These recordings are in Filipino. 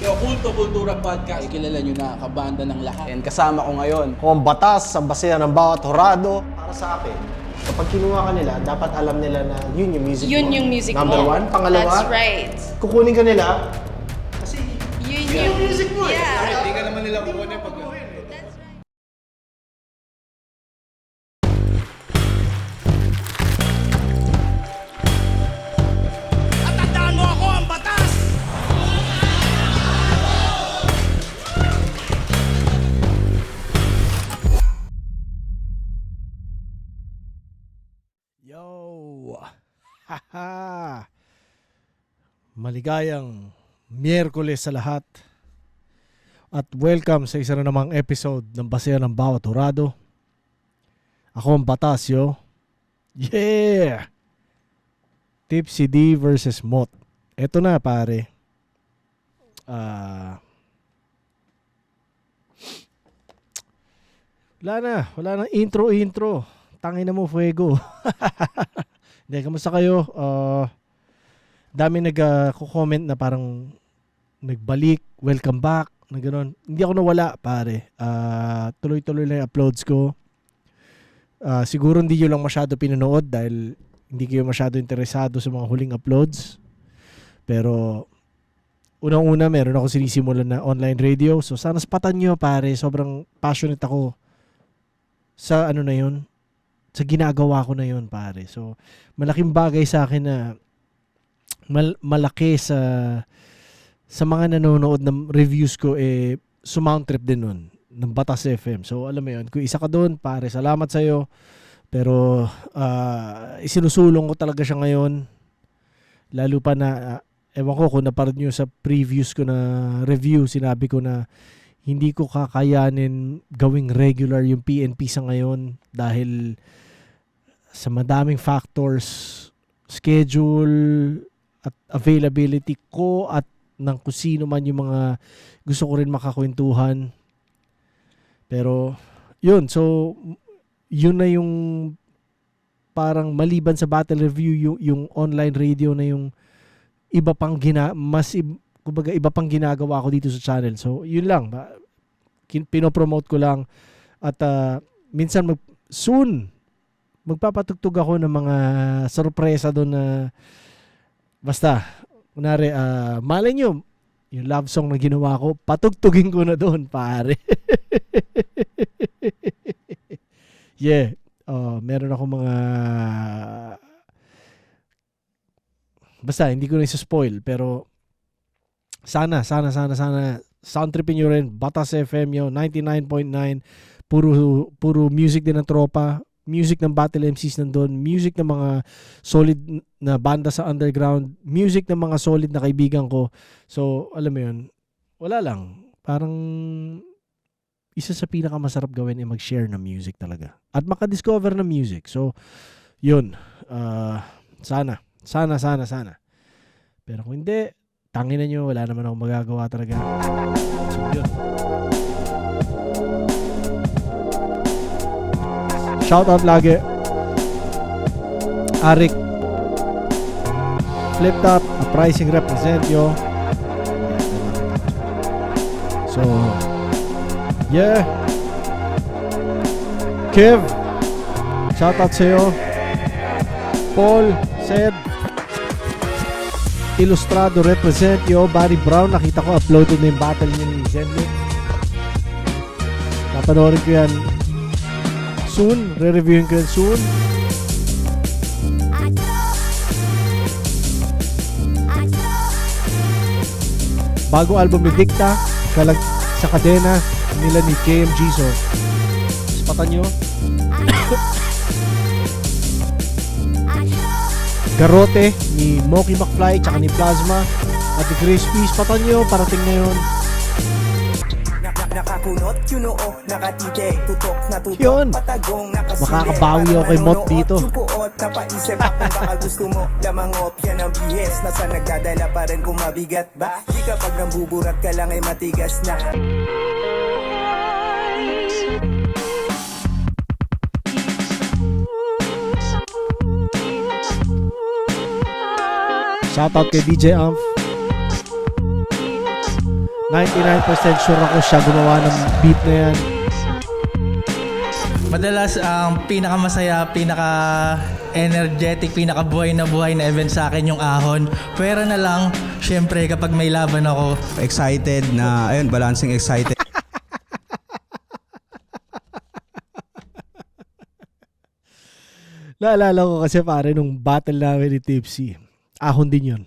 Yung Kulto-Kultura Podcast, kilala nyo na, kabanda ng lahat. And kasama ko ngayon, Kung ang batas sa basehan ng bawat horado, para sa akin, kapag kinuha ka nila, dapat alam nila na yun yung music Yun mo. yung music Number mo. one. Pangalawa, That's right. kukunin ka nila, kasi Yun yung music mo eh. Yeah. Hindi ka naman nila kukunin pag... That's right. Tatandaan mo ako ang batas! Yo! Haha! Maligayang Miyerkules sa lahat. At welcome sa isa na namang episode ng Basehan ng Bawat Horado. Ako ang Batasyo. Yeah! Tipsy D versus Mot. Eto na pare. Wala na intro. Tangin na mo, fuego. Hindi, kamusta kayo? Dami nag-comment na parang nagbalik, welcome back, na gano'n. Hindi ako nawala, pare. Tuloy-tuloy lang yung uploads ko. Siguro hindi nyo lang masyado pinanood dahil hindi kayo masyado interesado sa mga huling uploads. Pero unang-una, meron ako sinisimulan na online radio. So sana spatan nyo, pare. Sobrang passionate ako sa ano na yun, sa ginagawa ko na yun, pare. So, malaking bagay sa akin na malaki sa mga nanonood ng reviews ko, sumount trip din nun ng Batas FM. So, alam mo yun, kung isa ka doon, pare, salamat sa'yo. Pero, isinusulong ko talaga siya ngayon. Lalo pa na, ewan ko kung naparad nyo sa previews ko na review, sinabi ko na hindi ko kakayanin gawing regular yung PNP sa ngayon dahil sa madaming factors, schedule at availability ko at ng kung sino man yung mga gusto ko rin makakwentuhan. Pero yun, so yun na yung parang maliban sa battle review, yung online radio na yung iba pang kumbaga iba pang ginagawa ko dito sa channel. So yun lang, pinopromote ko lang at minsan soon magpapatugtog ako ng mga sorpresa doon na basta kunwari malay nyo yung love song na ginawa ko, patugtugin ko na doon, pare. Yeah, meron ako mga basta hindi ko na isa-spoil pero sana sound tripin nyo rin. Batas FM yo 99.9, puro music din ng tropa, music ng battle MCs nandun, music ng mga solid na banda sa underground, music ng mga solid na kaibigan ko. So alam mo yun, wala lang, parang isa sa pinakamasarap gawin ay mag-share ng music talaga at makadiscover ng music. So yun, sana. Pero kung hindi, tangin na nyo, wala naman akong magagawa talaga. So yun, shout out lagi Arik, Flip Top, Uprising represent yo. So yeah, Kev, shout out sa'yo. Paul, Sed, Ilustrado represent yo. Barry Brown, nakita ko uploaded na yung battle niya ni Zenlo. Napanoorin ko yan soon, re-reviewin ko yan soon. Bago album ni Dicta, kalag sa kadena nila ni KMG. So spatan nyo. Garote, ni Moki McFly, tsaka ni Plasma, at ni Crispies. Patanyo, parating na yun. Nakakunot, yun oo, nakatitig, tutok na tutok, Yun. patagong, nakasile, Makakabawi ako kay Mot dito. Yung puot, napaisip ako baka gusto mo, lamangot, yan ang bihis, nasa nagdadala pa rin kung mabigat ba? Di kapag nambuburat ka lang ay matigas na. Shoutout kay DJ Amph. 99% sure ako siya gumawa ng beat na yan. Madalas ang pinakamasaya, pinaka-energetic, pinaka-buhay na event sa akin yung ahon. Pwera na lang, syempre kapag may laban ako. Excited na, ayun, balancing excited. Naalala ko kasi pare nung battle namin ni Tipsy. Ahon din yun.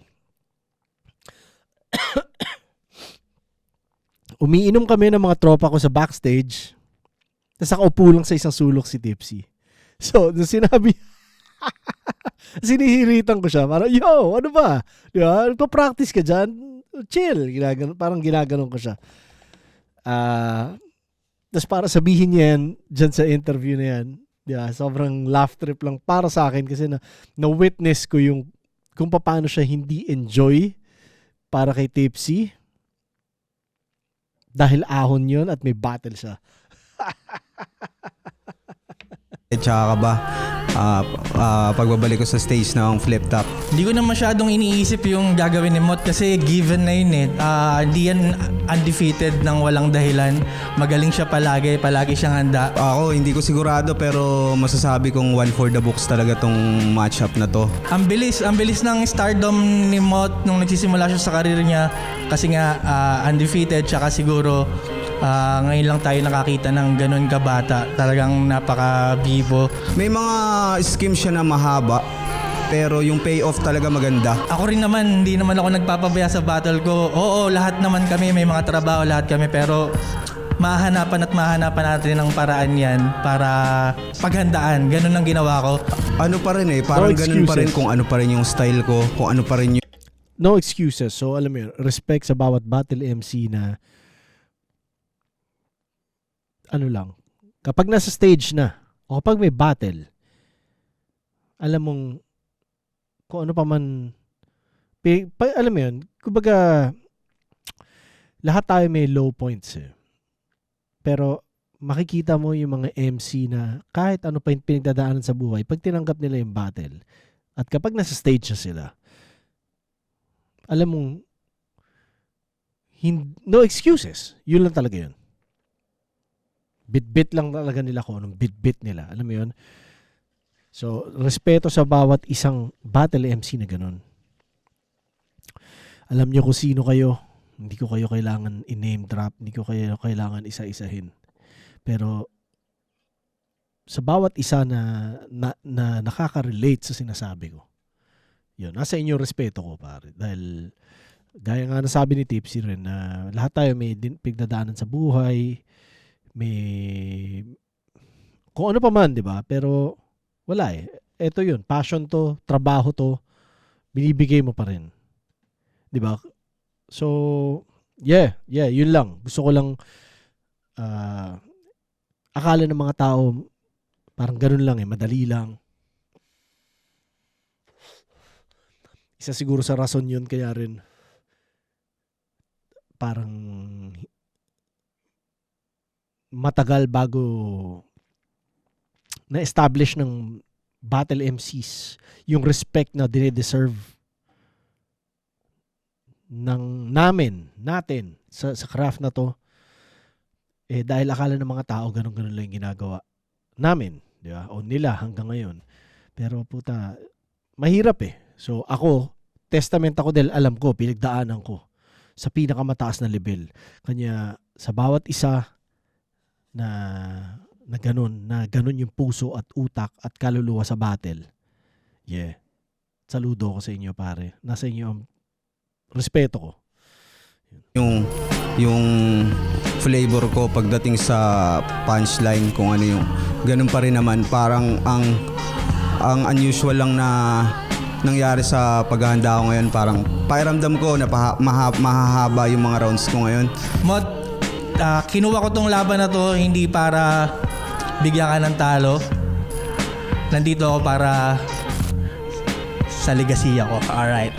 Umiinom kami ng mga tropa ko sa backstage. Tapos nakaupo lang sa isang sulok si Tipsy. So, nung sinabi, sinihiritan ko siya. Parang, yo, ano ba? Di ba? Nagpa-practice ka dyan? Chill. Parang ginaganon ko siya. Tapos para sabihin niya yan dyan sa interview na yan. Di ba? Sobrang laugh trip lang para sa akin kasi na-witness ko yung kung paano siya hindi enjoy para kay Tipsy. Dahil ahon yun at may battle siya. Tsaka ka ba, pagbabalik ko sa stage ng flip top. Hindi ko na masyadong iniisip yung gagawin ni Mot kasi given na yun eh. Hindi yan undefeated ng walang dahilan. Magaling siya palagi siyang handa. Ako, hindi ko sigurado pero masasabi kong one for the books talaga tong matchup na to. Ang bilis ng stardom ni Mot nung nagsisimula siya sa karir niya kasi nga undefeated tsaka siguro ngayon lang tayo nakakita ng ganun kabata. Talagang napaka-bibo. May mga schemes siya na mahaba pero yung payoff talaga maganda. Ako rin naman, hindi naman ako nagpapabaya sa battle ko. Oo, lahat naman kami, may mga trabaho lahat kami pero mahanapan natin ng paraan yan para paghandaan. Ganun ang ginawa ko. Ano pa rin parang No ganun pa rin excuses. kung ano pa rin yung style ko, kung ano pa rin yung No excuses. So, alam mo yun, respect sa bawat battle MC na ano lang, kapag nasa stage na o kapag may battle, alam mong kung ano pa man alam mo yun, kumbaga lahat tayo may low points eh. Pero makikita mo yung mga MC na kahit ano pa yung pinagdadaanan sa buhay, pag tinanggap nila yung battle at kapag nasa stage na sila, alam mong no excuses. Yun lang talaga yun. Bit-bit lang talaga nila kung anong bit-bit nila. Alam mo yun? So, respeto sa bawat isang battle MC na ganun. Alam nyo kung sino kayo. Hindi ko kayo kailangan i-name drop. Hindi ko kayo kailangan isa-isahin. Pero, sa bawat isa na nakaka-relate sa sinasabi ko, yun, nasa inyo respeto ko, pare. Dahil, gaya nga nasabi ni Tipsy rin na lahat tayo may pigdadaanan sa buhay, may kung ano pa man, 'di ba? Pero wala eh. Ito 'yun, passion to, trabaho to, binibigay mo pa rin. 'Di ba? So, yeah, 'yun lang. Gusto ko lang akala ng mga tao parang ganoon lang eh, madali lang. Isa siguro sa rason 'yun kaya rin parang matagal bago na-establish ng battle MCs yung respect na dine-deserve natin sa craft na to dahil akala ng mga tao ganun lang yung ginagawa namin, di ba? O nila hanggang ngayon. Pero puta, mahirap eh. So ako, testament ako dahil alam ko, pinagdaanan ko sa pinakamataas na level. Kanya sa bawat isa na ganun yung puso at utak at kaluluwa sa battle. Yeah. Saludo ko sa inyo, pare. Nasa inyo ang respeto ko. yung flavor ko pagdating sa punchline, kung ano yung ganun pa rin naman, parang ang unusual lang na nangyari sa paghahanda ko ngayon. Parang pakiramdam ko na mahahaba yung mga rounds ko ngayon. Mod, kinuha ko tong laban na to hindi para bigyan ka ng talo. Nandito ako para sa legasiya ko. Alright.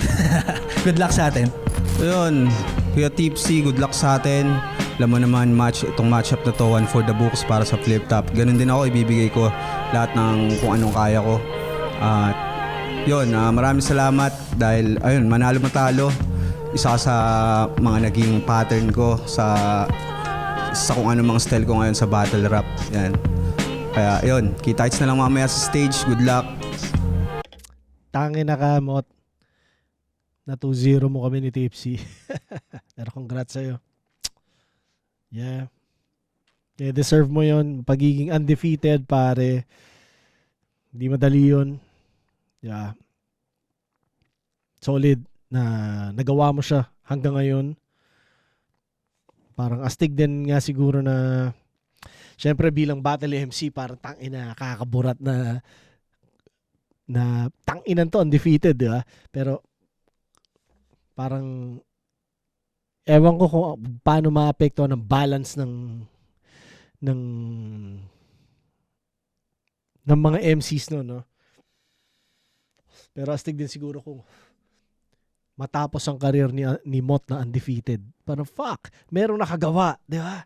Good luck sa atin. So yun, Kuya Tipsy, good luck sa atin. Alam mo naman, itong matchup na to, one for the books para sa flip top. Ganun din ako, ibibigay ko lahat ng kung anong kaya ko. At yun, maraming salamat dahil ayun, manalo matalo. Isa sa mga naging pattern ko sa kung ano mga style ko ngayon sa battle rap. Yan. Kaya yun, kita-kits na lang mamaya sa stage. Good luck. Tangin na ka, Mot. Na 2-0 mo kami ni Tipsy. Pero congrats sa'yo. Yeah. Yeah, deserve mo yon. Pagiging undefeated, pare. Hindi madali yun. Yeah. Solid na nagawa mo siya hanggang ngayon. Parang astig din nga siguro na syempre bilang battle MC parang tangina kakaburat na tanginan to undefeated, di ba? Pero parang ewan ko kung paano maapektuhan ng balance ng mga MCs no. Pero astig din siguro kung matapos ang career ni Mot na undefeated. Parang fuck, merong nakagawa, di ba?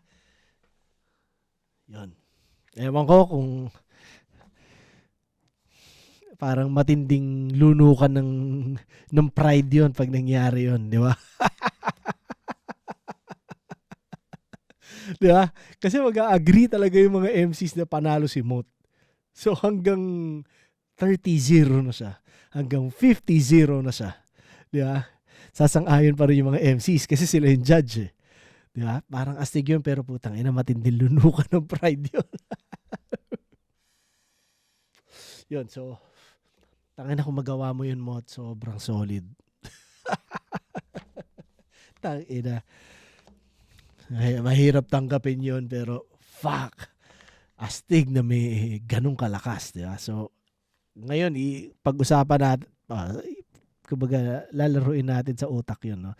Yan. Ewan ko kung parang matinding lunukan ng pride yon pag nangyari yon, di ba? Di ba? Kasi mag-agree talaga yung mga MCs na panalo si Mot. So hanggang 30-0 na siya. Hanggang 50-0 na siya. Di ba? Sasang-ayon pa rin yung mga MCs kasi sila yung judge eh. Di ba? Parang astig yun pero putang ina matinding lunukan ng pride yun. Yun, so tangina kung magawa mo yun, Mot, sobrang solid. Tangina. Mahirap tanggapin yun pero fuck. Astig na may ganong kalakas, di ba? So ngayon, pag-usapan natin, kumbaga, lalaruin natin sa utak yun, no?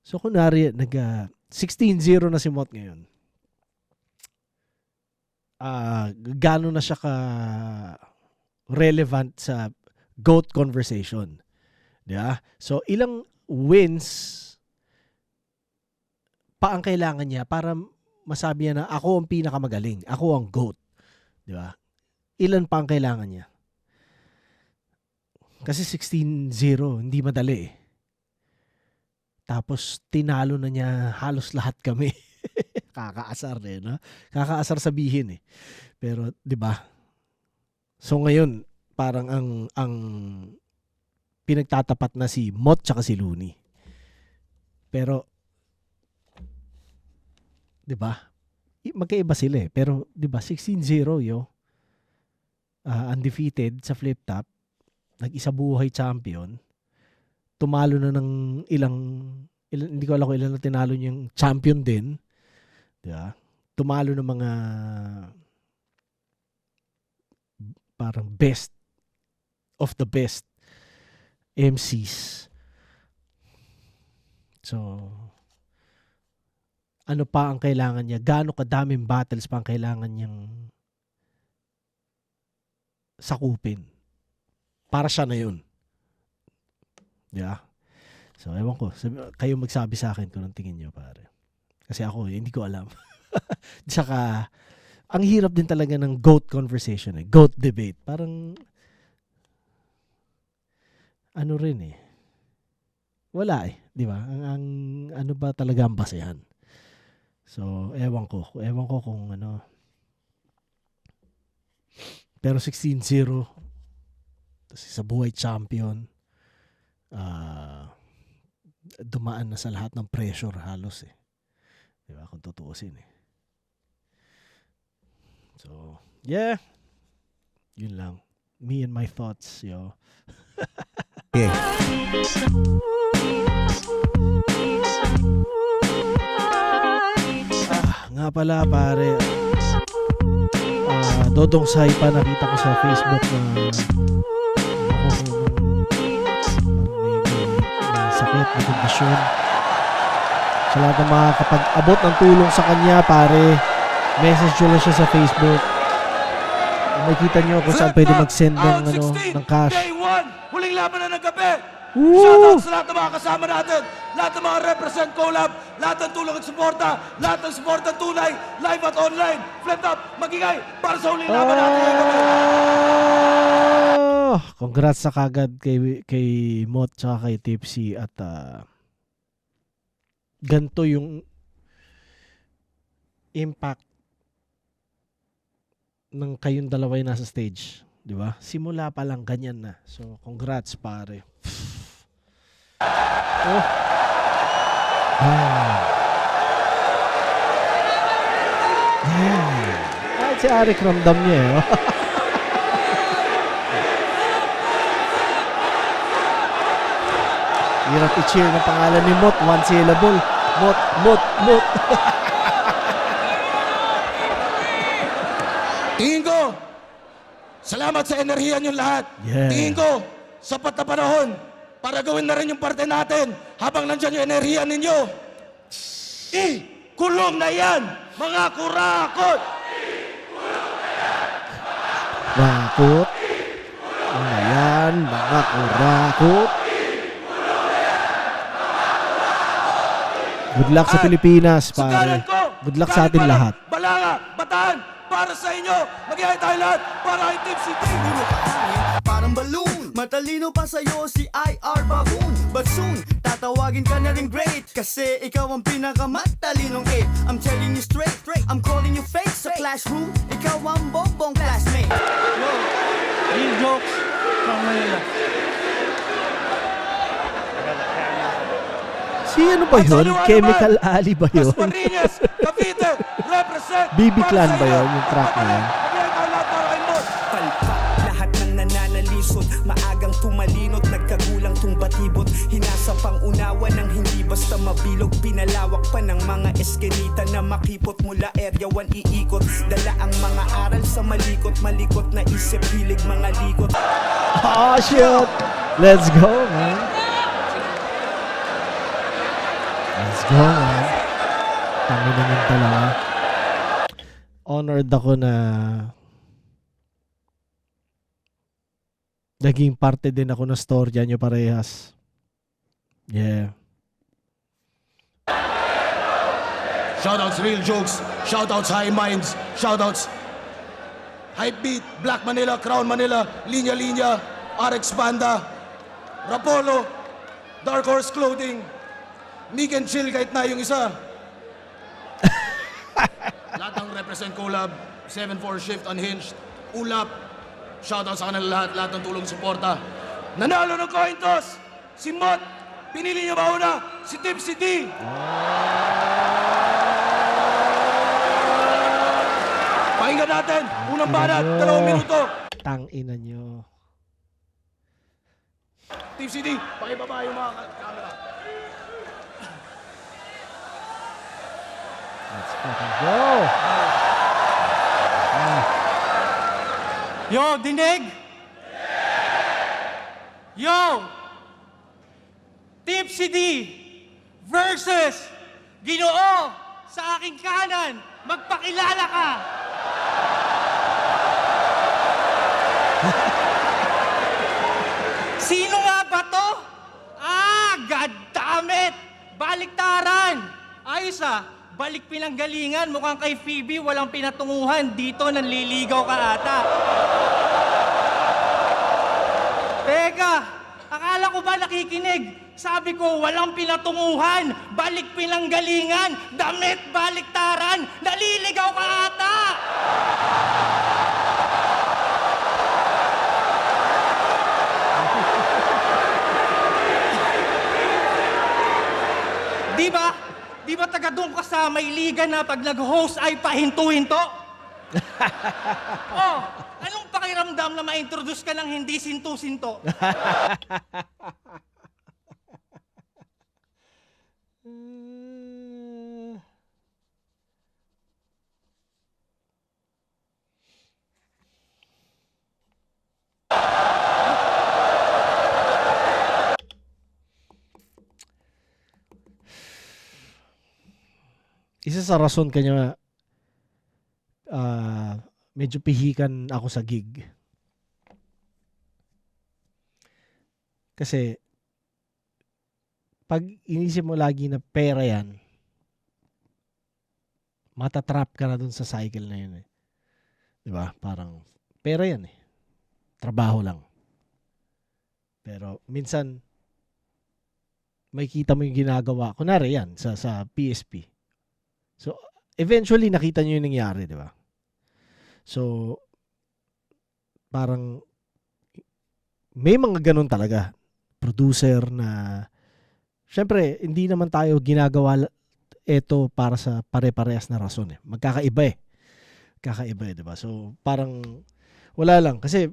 So, kunwari, 16-0 na si Mot ngayon. Gano'n na siya relevant sa GOAT conversation. Diba? So, ilang wins pa ang kailangan niya para masabi niya na ako ang pinakamagaling. Ako ang GOAT. Diba? Ilan pa ang kailangan niya? Kasi 16-0, hindi madali eh. Tapos tinalo na niya halos lahat kami. Kakaasar eh, no? Kakaasar sabihin eh. Pero 'di ba? So ngayon, parang ang pinagtatapat na si Mot tsaka si Looney. Pero 'di ba? Magkaiba sila eh. Pero 'di ba 16-0 yo. Undefeated sa flip top. Nag-isa buhay champion, tumalo na ng ilang hindi ko alam kung ilan na tinalo niyang champion din, diba? Tumalo ng mga parang best of the best MCs. So, ano pa ang kailangan niya? Gaano kadaming battles pa ang kailangan niyang sakupin? Para siya na yun. Yeah. So, ewan ko. Kayo magsabi sa akin kung anong tingin nyo, pare. Kasi ako, hindi ko alam. Tsaka, ang hirap din talaga ng GOAT conversation, eh. GOAT debate. Parang, ano rin eh. Wala eh. Di ba? Ang ano ba talaga ang basehan? So, ewan ko. Ewan ko kung ano. Pero 16-0, sa buhay champion, dumaan na sa lahat ng pressure halos eh. Diba? Kung tutuusin eh. So, yeah. Yun lang. Me and my thoughts, yo. Yeah. Nga pala pare, Dodong Sai pa nakita ko sa Facebook na malasakit, motivasyon. Sa lahat ng mga kapag-abot ng tulong sa kanya, pare, message nyo lang siya sa Facebook. Kung makikita nyo kung saan pwede mag-send ng cash. Day 1, huling laban na ng gabi. Woo! Shoutout sa lahat ng mga kasama natin, lahat ng mga represent collab, lahat ng tulong at suporta, lahat ng suporta tunay, live at online. Flip Top, magingay para sa huling laban natin ngayong gabi. Congrats sa kagad kay Mot tsaka kay Tipsy at ganito yung impact ng kayong dalawa yung nasa stage, di ba? Simula pa lang ganyan na. So congrats pare. Oh. Yeah. Kahit si Arik ramdam niya eh. Oh. Hirap i-cheer ng pangalan ni Mot. One syllable. Mot, Mot, Mot. Tingin ko, salamat sa enerhiya niyong lahat. Yeah. Tingin ko, sapat na panahon para gawin na rin yung parte natin habang nandyan yung enerhiya ninyo. Kulong na yan, mga kurakot! Bakot. Ayan, mga kurakot. Good luck sa Pilipinas, pare. Good luck sa atin lahat. Balanga, Bataan, para sa inyo. Mag-ihay tayo lahat para kay Team City. Parang balloon, matalino pa sa'yo si IR Baboon. But soon, tatawagin ka na rin great, kasi ikaw ang pinakamatalinong 8. I'm telling you straight, I'm calling you fake. Sa classroom, ikaw ang bobong classmate. Real jokes from Manila. Si ano ba yun? Chemical Ali ba yun? Marinas, Cavite, represent. BB Clan para sa ba inyo. yun? Yung track na yun? Mag-ihay tayo lahat para kay Mot. Palpak, lahat ng nananalisod, maagang tumalinot, nagkagulang tumbatibot, hinasa pang unawa ng hindi basta mabilog, pinalawak pa ng mga eskelita na makipot mula area 1 iikot, dala ang mga aral sa malikot na isip, hilig mga likot. Oh, shit! Let's go, man. Let's go, man. Tangin naman talaga. Honored ako na naging parte din ako ng storya nyo parehas. Yeah. Shoutouts Real Jokes, shoutouts High Minds, shoutouts Hypebeat, Black Manila, Crown Manila, Linya Linya, RX Banda, Rapolo, Dark Horse Clothing, Meek and Chill kahit na yung isa. Lahat ng represent collab, 7-4 Shift, Unhinged, Ulap, shoutout sa kanila lahat, lahat ng tulong suporta. Nanalo ng coin toss, si Mot, pinili niyo ba una? Si Tipsy D. Pakinggan natin, unang banat, 2 minuto. Tangina nyo. Tipsy D, pakibaba yung mga camera. Let's fucking go. Yo, dinig! Yo! Tipsy D versus Ginoo sa aking kanan. Magpakilala ka! Sino nga ba to? God damn it! Baliktaran! Ayos balik pinanggalingan. Mukhang kay Phoebe walang pinatunguhan. Dito nanliligaw ka ata. Teka, akala ko ba nakikinig? Sabi ko, walang pinatunguhan, balik pinanggalingan, damit baliktaran, naliligaw ka ata! Di ba taga doon ka sa may liga na pag nag-host ay pahinto-hinto? Oh, anong pakiramdam na ma-introduce ka ng hindi sinto-sinto? isa sa rason kanya medyo pihikan ako sa gig. Kasi pag inisip mo lagi na pera yan, matatrap ka na dun sa cycle na yun eh. Diba? Parang pera yan eh. Trabaho lang. Pero minsan, may kita mo yung ginagawa. Kunwari yan, sa PSP. So, eventually, nakita nyo yung nangyari, di ba? So, parang, may mga ganun talaga. Producer na, syempre, hindi naman tayo ginagawa ito para sa pare-parehas na rason eh. Magkakaiba eh. Kakaiba eh, di ba? So, parang, wala lang. Kasi,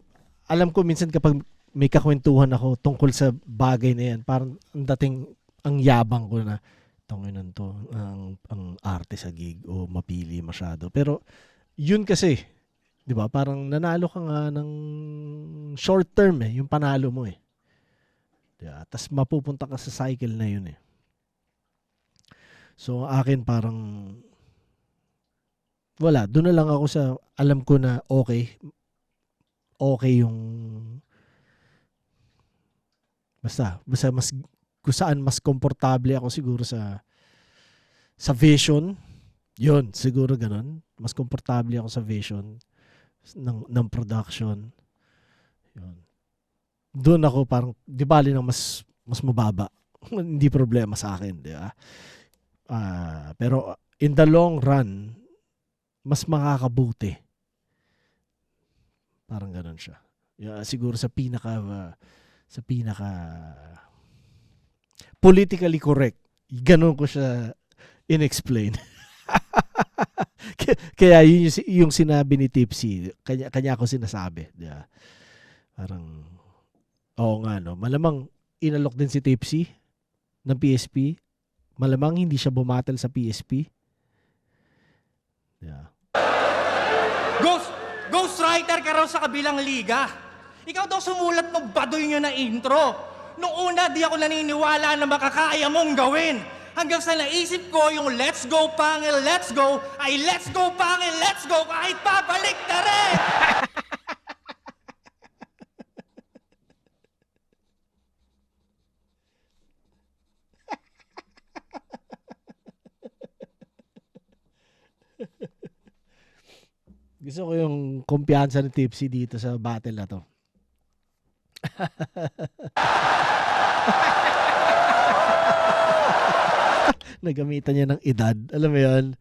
alam ko minsan kapag may kakwentuhan ako tungkol sa bagay na yan, parang ang dating, ang yabang ko na, tanginan to, ang arte sa gig o mapili masyado. Pero, yun kasi, di ba, parang nanalo ka nga ng short term eh, yung panalo mo eh. Diba? Tapos mapupunta ka sa cycle na yun eh. So, akin parang, wala, doon na lang ako sa, alam ko na okay yung basta mas kung saan mas komportable ako siguro sa vision. Yun, siguro ganun. Mas komportable ako sa vision ng production. Yun. Doon ako parang di bali nang mas mababa. Hindi problema sa akin, di ba? Pero in the long run, mas makakabuti. Parang ganun siya. Siguro sa pinaka politically correct. Ganun ko siya inexplain. Kaya yun yung sinabi ni Tipsy. Kanya ako sinasabi. Diba? Parang, oo nga no. Malamang inalok din si Tipsy ng PSP. Malamang hindi siya bumatel sa PSP. Yeah. Ghostwriter ka raw sa kabilang liga. Ikaw daw sumulat ng baduy nyo na intro. Noong una, di ako naniniwala na makakaya mong gawin. Hanggang sa naisip ko yung let's go pangil, let's go, ay let's go pangil, let's go, kahit pabalik na rin! Gusto ko yung kumpiyansa ng Tipsy dito sa battle na to. Nagamitan niya ng edad. Alam mo yun?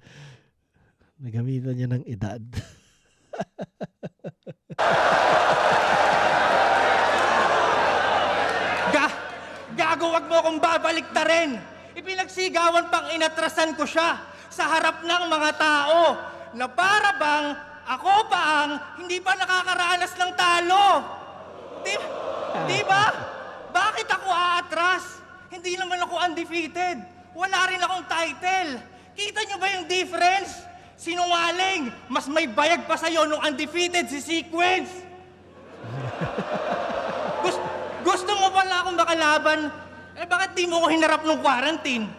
Nagamitan niya ng edad. Gago, wag mo akong babalik na rin. Ipinagsigawan pang inatrasan ko siya sa harap ng mga tao na para bang ako pa ang hindi pa nakakaranas ng talo. Di ba? Bakit ako aatras? Hindi naman ako undefeated. Wala rin akong title. Kita nyo ba yung difference? Sinungaling. Mas may bayag pa sa'yo nung undefeated si Sequence. Gusto mo pala akong makalaban? Bakit di mo ko hinarap nung quarantine?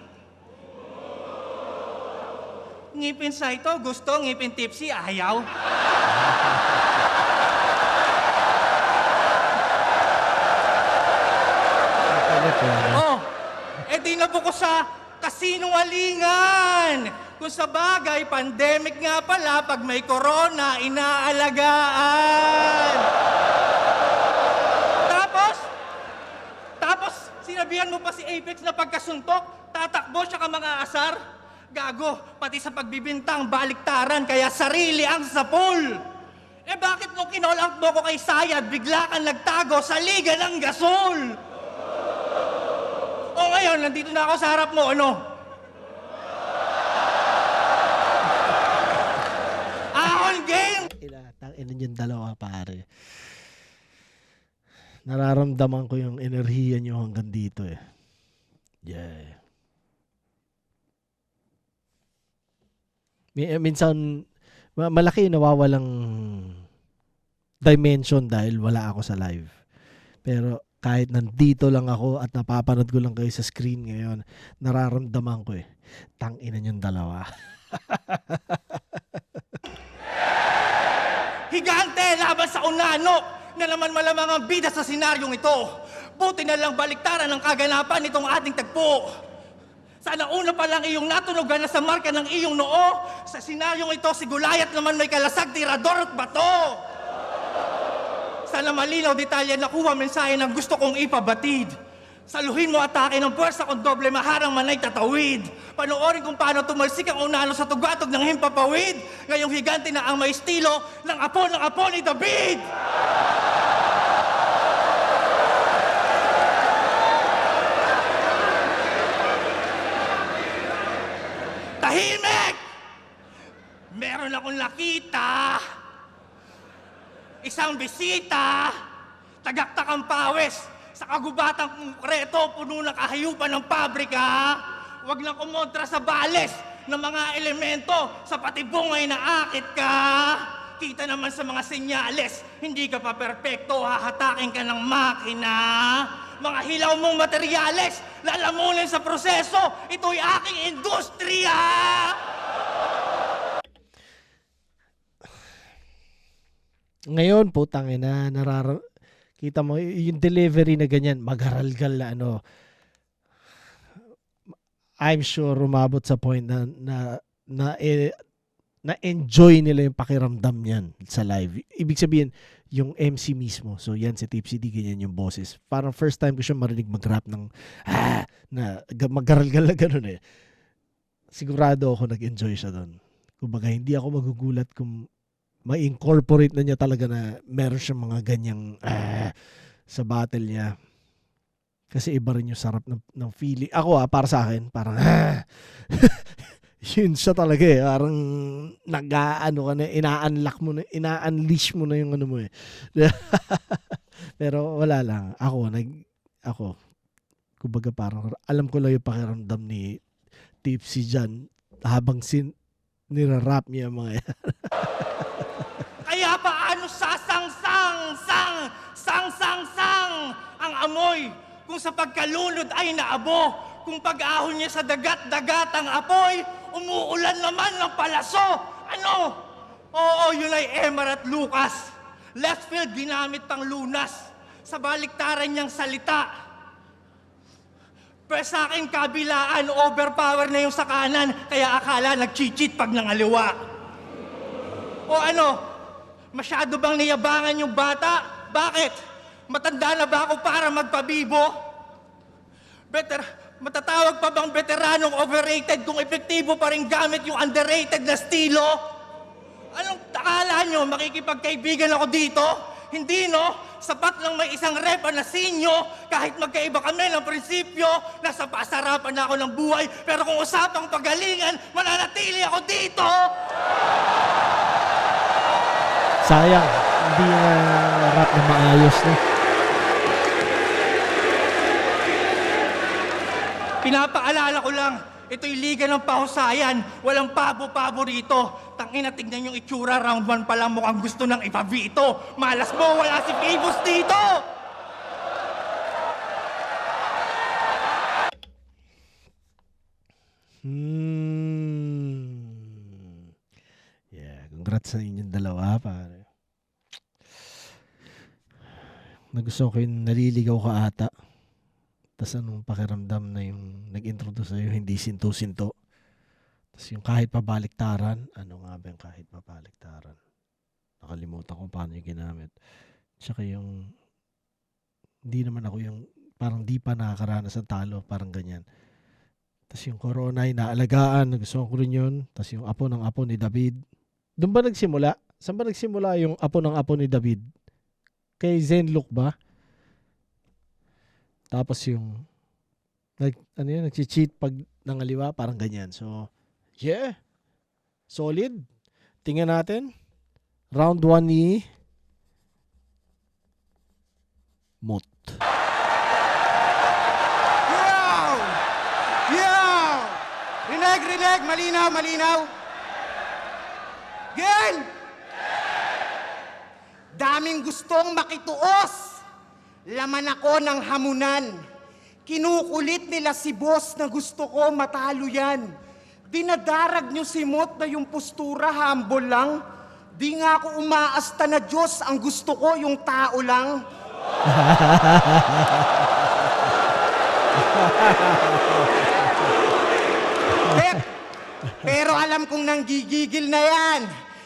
Ngipin Saito, gusto. Ngipin Tipsy, ayaw. Di na po ko sa kasinungalingan. Kung sa bagay, pandemic nga pala, pag may corona, inaalagaan. Tapos, sinabihan mo pa si Apex na pagkasuntok, tatakbo siya ka mga asar. Gago, pati sa pagbibintang, baliktaran, kaya sarili ang sapul. Bakit nung kinall out mo ko kay Sayad, bigla kang nagtago sa Liga ng Gasol? O ngayon, nandito na ako sa harap mo, ano? Ahon game! Tangina yung dalawa, pare. Nararamdaman ko yung enerhiya nyo hanggang dito eh. Yeah. Minsan, malaki yung nawawalang dimension dahil wala ako sa live. Pero kahit nandito lang ako at napapanood ko lang kayo sa screen ngayon, nararamdaman ko eh. Tanginan yung dalawa. Higante laban sa unano na naman malamang ang bida sa senaryong ito. Buti na lang baliktaran ang kaganapan nitong ating tagpo. Sana una pa lang iyong natunugan na sa marka ng iyong noo. Sa senaryong ito, si Goliath naman may kalasag, tirador at bato. Sana malinaw detalye nakuha mensahe ng gusto kong ipabatid. Saluhin mo atake ng puwersa kung doble maharang manay tatawid. Panoorin kung paano tumalsik ang unano sa tugatog ng himpapawid. Ngayong higante na ang may estilo ng apo ni David. Tahimik! Meron akong nakita. Isang bisita. Tagaktak ang pawis. Sa kagubatang konkreto, puno ng kahayupan ng pabrika. Huwag nang kumontra sa bales ng mga elemento sa patibong ay naakit ka. Kita naman sa mga senyales, hindi ka pa perpekto, hahatakin ka ng makina. Mga hilaw mong materyales, lalamunin sa proseso, ito'y aking industriya! Ngayon, putang ina, kita mo, yung delivery na ganyan, magharalgal na ano. I'm sure umabot sa point na enjoy nila yung pakiramdam niyan sa live. Ibig sabihin, yung MC mismo. So yan, si Tipsy D, ganyan yung boses. Parang first time ko siya marinig mag-rap ng na magharalgal na ganun eh. Sigurado ako nag-enjoy siya doon. Kumbaga, hindi ako magugulat kung ma-incorporate na niya talaga na meron siyang mga ganyang sa battle niya. Kasi iba rin yung sarap ng feeling. Ako para sa akin, parang yun siya talaga eh. Parang nag-ano ka na, ina-unleash mo na yung ano mo eh. Pero wala lang. Ako, kumbaga parang alam ko lang yung pakiramdam ni Tipsy dyan habang nirarap niya mga yan. Kaya paano sang ang amoy kung sa pagkalunod ay naabo, kung pag-ahon niya sa dagat ang apoy, umuulan naman ng palaso. Ano? Oo, yun ay Emar at Lucas. Left field ginamit pang lunas sa baliktaran niyang salita. Pero sa akin kabilaan, overpower na yung sa kanan, kaya akala nag-cheat pag nangaliwa. O ano? Masyado bang niyabangan yung bata? Bakit? Matanda na ba ako para magpabibo? Matatawag pa bang veteranong overrated kung epektibo pa rin gamit yung underrated na estilo? Anong akala nyo? Makikipagkaibigan ako dito? Hindi, no? Sapat lang may isang rep na sinyo, kahit magkaiba kami ng prinsipyo, nasa pasarapan na ako ng buhay, pero kung usapang pagalingan, mananatili ako dito! Sayang, hindi na rap na maayos na. Pinapaalala ko lang, ito'y liga ng pahusayan. Walang pabo-pabo rito. Tangina, tignan yung itsura, round 1 pa lang mukhang gusto nang ipabito. Malas mo, wala si Phoebus dito! Yeah, congrats sa inyong dalawa, pare. Nagustuhan ko yung naliligaw ka ata. Tapos anong pakiramdam na yung nag-introduce sa'yo, hindi sinto-sinto. Tapos yung kahit pabaliktaran, ano nga ba yung kahit pabaliktaran? Nakalimutan ko paano yung ginamit. Tsaka yung, hindi naman ako yung, parang di pa nakakaranas ng talo, parang ganyan. Tapos yung corona ay naalagaan, nagustuhan ko rin yun. Tapos yung apo ng apo ni David. Doon ba nagsimula? Saan ba nagsimula yung apo ng apo ni David? Kay Zenlook ba? Tapos yung nag-cheat pag nangaliwa, parang ganyan. So, yeah. Solid. Tingnan natin. Round 1 ni Mot. Yo! Rinig! Malinaw! Gen! Daming gustong makituos. Laman ako ng hamunan. Kinukulit nila si boss na gusto ko matalo yan. Dinadarag nyo si Mot na yung postura, humble lang. Di nga ako umaasta na Diyos, ang gusto ko yung tao lang. Pero alam kong nanggigigil na yan.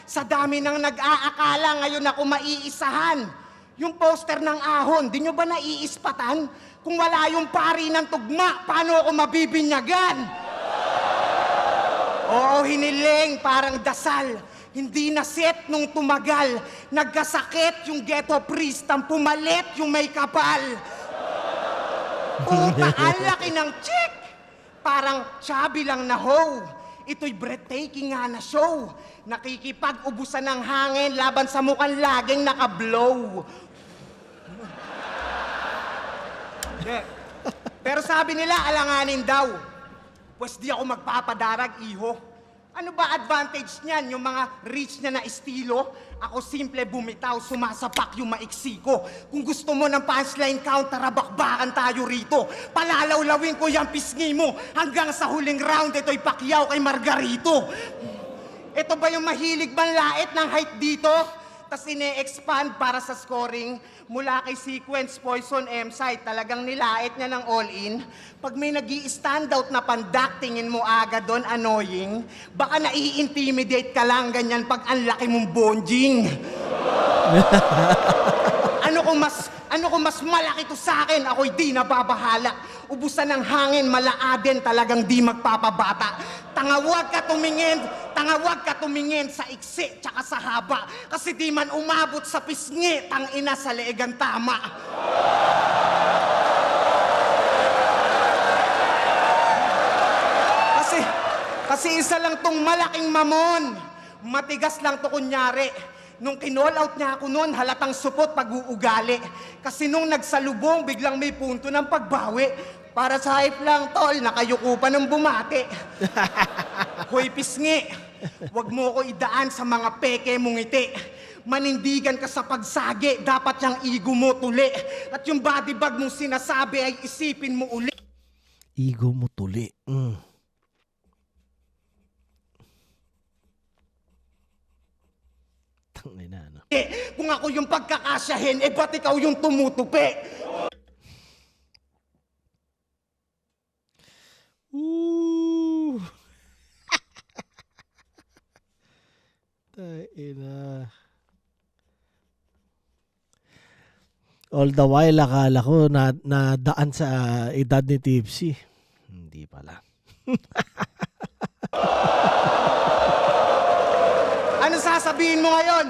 Sa dami ng nag-aakala, ngayon ako maiisahan. Yung poster ng ahon, di nyo ba naiispatan? Kung wala yung pari ng tugma, paano ako mabibinyagan? Oo, hiniling, parang dasal. Hindi na set nung tumagal. Nagkasakit yung ghetto priest, ang pumalit yung may kapal. Puta, ang laki ng chick! Parang chubby lang na hoe. Ito'y breathtaking nga na show. Nakikipag-ubusan ng hangin laban sa mukhang laging nakablow. Pero sabi nila, alanganin daw. Pwes di ako magpapadarag, iho. Ano ba advantage niyan, yung mga rich na estilo? Ako simple bumitaw, sumasapak yung maiksi ko. Kung gusto mo ng punchline count, tara bakbakan tayo rito. Palalawlawin ko yung pisngi mo. Hanggang sa huling round, ito'y Pacquiao kay Margarito. Ito ba yung mahilig manlait ng height dito? Tas ine-expand para sa scoring. Mula kay Sequence, Poison, M-Site, talagang nilait niya ng all-in. Pag may nag-i-standout na pandak, tingin mo agad doon, annoying. Baka nai-intimidate ka lang ganyan pag ang laki mong bonjing. Ano kung mas malaki to sa akin, ako'y di nababahala. Ubusan ng hangin, malaaden, talagang di magpapabata. Tangawag ka tumingin sa iksi tsaka sa haba. Kasi di man umabot sa pisngi, tangina sa leegang tama. Kasi isa lang tong malaking mamon. Matigas lang to kunyari. Nung kinall out niya ako noon, halatang supot pag-uugali. Kasi nung nagsalubong, biglang may punto ng pagbawi. Para sa hype lang, tol, nakayuko pa ng bumati. Hoy, pisngi, wag mo ko idaan sa mga peke mong ngiti. Manindigan ka sa pagsagi, dapat yung ego mo tuli. At yung body bag mong sinasabi ay isipin mo uli. Ego mo tuli. Tangina, no? Kung ako yung pagkakasyahin, ba't ikaw yung tumutupi? Ooh. Taina. All the while, akala ko na daan sa edad ni Tipsy. Hindi pala. Ano sasabihin mo ngayon?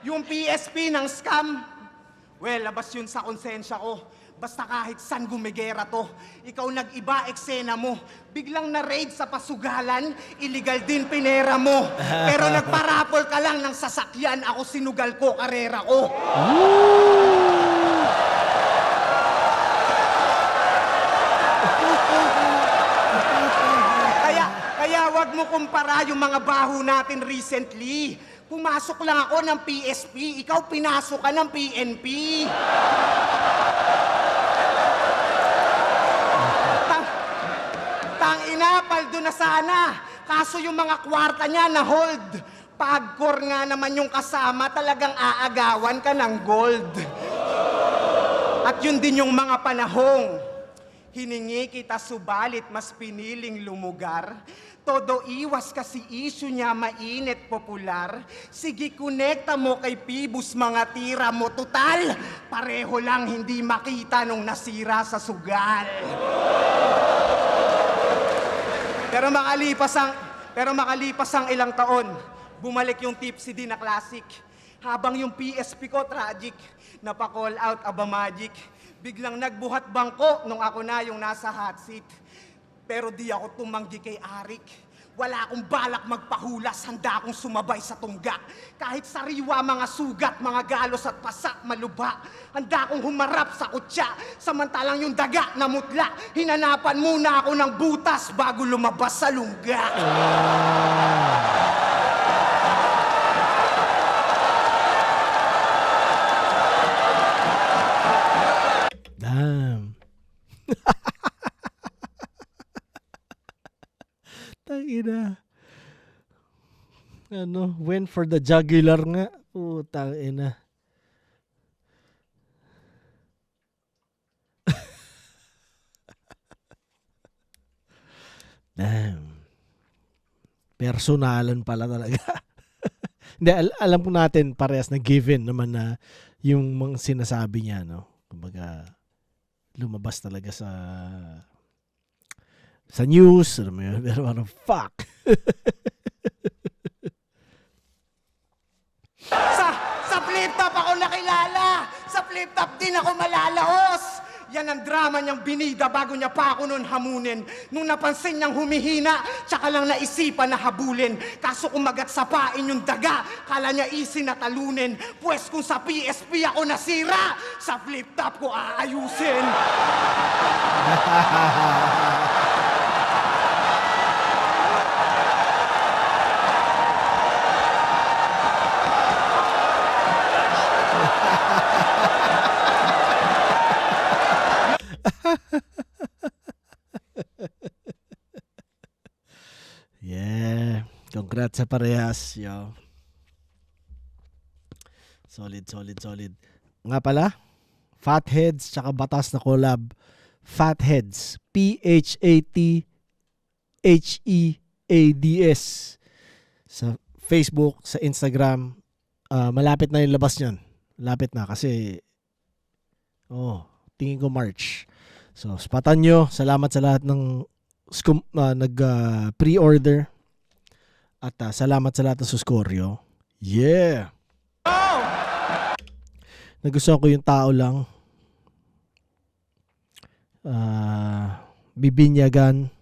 Yung PSP ng scam? Well, labas yun sa konsensya ko. Basta kahit saan gumigera to. Ikaw nag-iba eksena mo. Biglang na-raid sa pasugalan, illegal din pinera mo. Pero nagparapol ka lang ng sasakyan, ako sinugal ko, karera ko. Kaya wag mo kumpara yung mga baho natin recently. Pumasok lang ako ng PSP, ikaw pinasok ka ng PNP. Tangina, paldo na sana. Kaso yung mga kwarta niya na hold. Pagkor nga naman yung kasama, talagang aagawan ka ng gold. At yun din yung mga panahong hiningi kita subalit mas piniling lumugar. Todo iwas kasi issue niya mainit popular. Sige, konekta mo kay Pibus mga tira mo. Total, pareho lang hindi makita nung nasira sa sugal. Pero makalipas ang ilang taon, bumalik yung Tipsy din na classic. Habang yung PSP ko tragic, napa-call out aba magic. Biglang nagbuhat bangko nung ako na yung nasa hot seat. Pero di ako tumanggi kay Arik. Wala akong balak magpahulas, handa akong sumabay sa tungga. Kahit sariwa, mga sugat, mga galos at pasak, maluba. Handa akong humarap sa kutya, samantalang yung daga na mutla. Hinanapan muna ako ng butas bago lumabas sa lungga. Damn. ina. Went for the jugular nga. Putang ina. Damn. Personalan pala talaga. Hindi, alam po natin parehas na given naman na yung mga sinasabi niya, no? Kumbaga, lumabas talaga sa news, alam mo yun, pero ano, fuck. Sa flip-top ako nakilala! Sa flip-top din ako malalaos! Yan ang drama niyang binida bago niya pa ako nun hamunin. Nung napansin niyang humihina, tsaka lang naisipan na habulin. Kaso kumagat sa pain yung daga, kala niya easy na talunin. Pwes kung sa PSP ako nasira, sa flip-top ko aayusin. Yeah. Congrats sa parehas, yo. Solid. Nga pala, Fatheads tsaka Batas na collab. Fatheads. P-H-A-T-H-E-A-D-S. Sa Facebook, sa Instagram. Malapit na yung labas nyan. Malapit na kasi tingin ko March. So, spatan nyo. Salamat sa lahat ng nag-pre-order. At salamat sa lahat ng suskoryo. Yeah! Nagustuhan ko yung tao lang. Bibinyagan.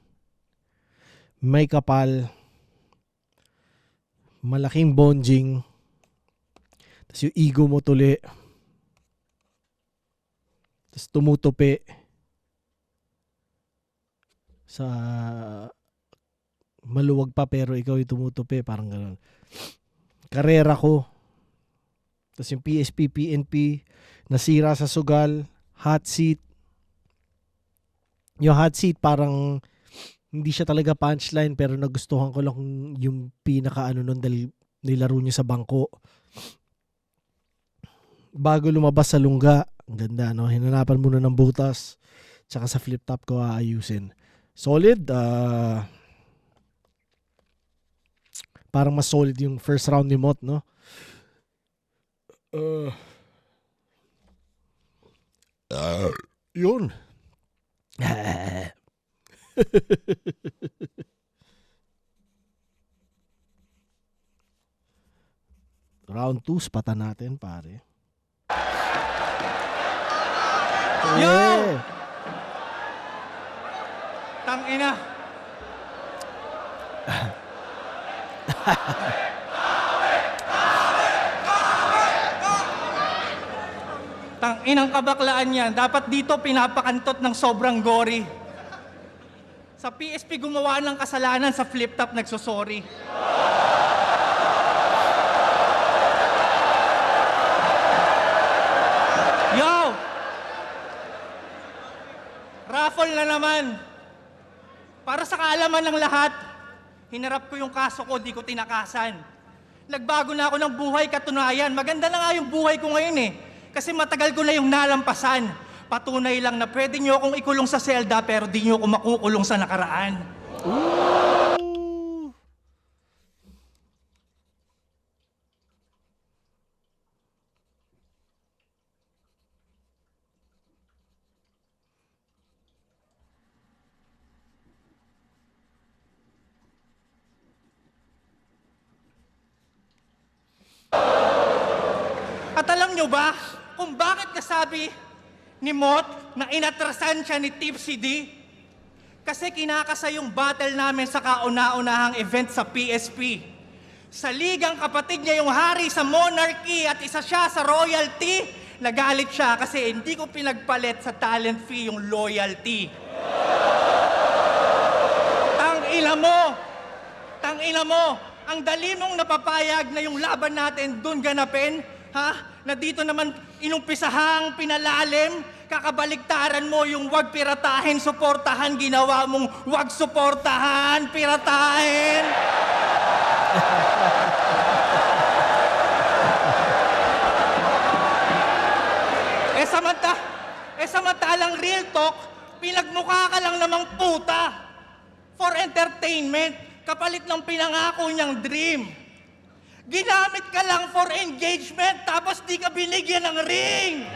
May kapal. Malaking bonjing. Tapos yung ego mo tuli. Tapos tumutupi. Sa maluwag pa pero ikaw yung tumutupi. Parang gano'n. Karera ko. Tapos yung PSP, PNP, nasira sa sugal, hot seat. Yung hot seat parang hindi siya talaga punchline pero nagustuhan ko lang yung pinaka nun dahil nilaro niya sa bangko. Bago lumabas sa lungga, ang ganda, no? Hinanapan muna ng butas. Tsaka sa flip top ko aayusin. Solid. Parang mas solid yung first round ni Mot, no? Yun. Round 2, spatan natin, pare. Yo! Yeah. Tangina. Tanginang kabaklaan yan. Dapat dito pinapakantot ng sobrang gory. Sa PSP gumawa ng kasalanan, sa flip-top nagsosorry. Yo! Raffle na naman. Para sa kaalaman ng lahat, hinarap ko yung kaso ko, di ko tinakasan. Nagbago na ako ng buhay, katunayan. Maganda na nga yung buhay ko ngayon eh. Kasi matagal ko na yung nalampasan. Patunay lang na pwede nyo akong ikulong sa selda pero di nyo ako makukulong sa nakaraan. At alam nyo ba kung bakit kasabi ni Mot na inatrasan siya ni Tipsy D? Kasi kinakasa yung battle namin sa kauna-unahang event sa PSP. Sa ligang kapatid niya yung hari sa Monarchy at isa siya sa royalty, nagalit siya kasi hindi ko pinagpalit sa talent fee yung loyalty. Tangina mo, ang dali mong napapayag na yung laban natin dun ganapin, ha? Na dito naman inumpisahang pinalalim, kakabaligtaran mo yung wag piratahin, suportahan, ginawa mong wag suportahan, piratahin. Samantalang real talk, pinagmukha ka lang namang puta for entertainment, kapalit ng pinangako niyang dream. Ginamit ka lang for engagement, tapos di ka binigyan ng ring.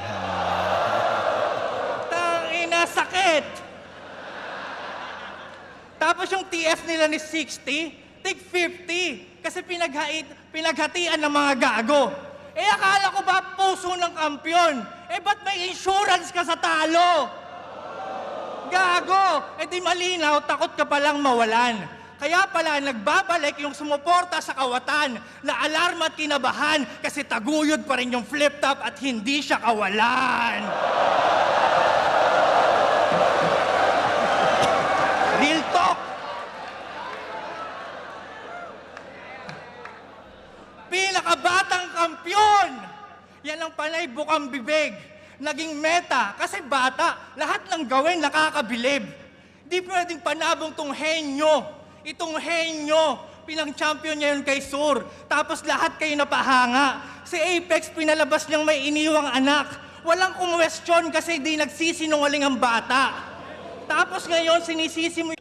Tangina, sakit. Tapos yung TF nila ni 60, tig 50, kasi pinaghatian ng mga gago. Akala ko ba puso ng kampyon? Ba't may insurance ka sa talo? Gago! Di malinaw, takot ka palang mawalan. Kaya pala nagbabalik yung sumuporta sa kawatan na alarma at kinabahan kasi taguyod pa rin yung flip top at hindi siya kawalan. Real talk! Pinakabatang kampyon! Yan ang panay bukang bibig. Naging meta kasi bata, lahat ng gawin nakakabilib. Di pwedeng panabong tong henyo. Itong henyo, pinang-champion niya yun kay Sur. Tapos lahat kayo napahanga. Si Apex pinalabas niyang may iniwang anak. Walang kumwestiyon kasi di nagsisinungaling ang bata. Tapos ngayon sinisisi mo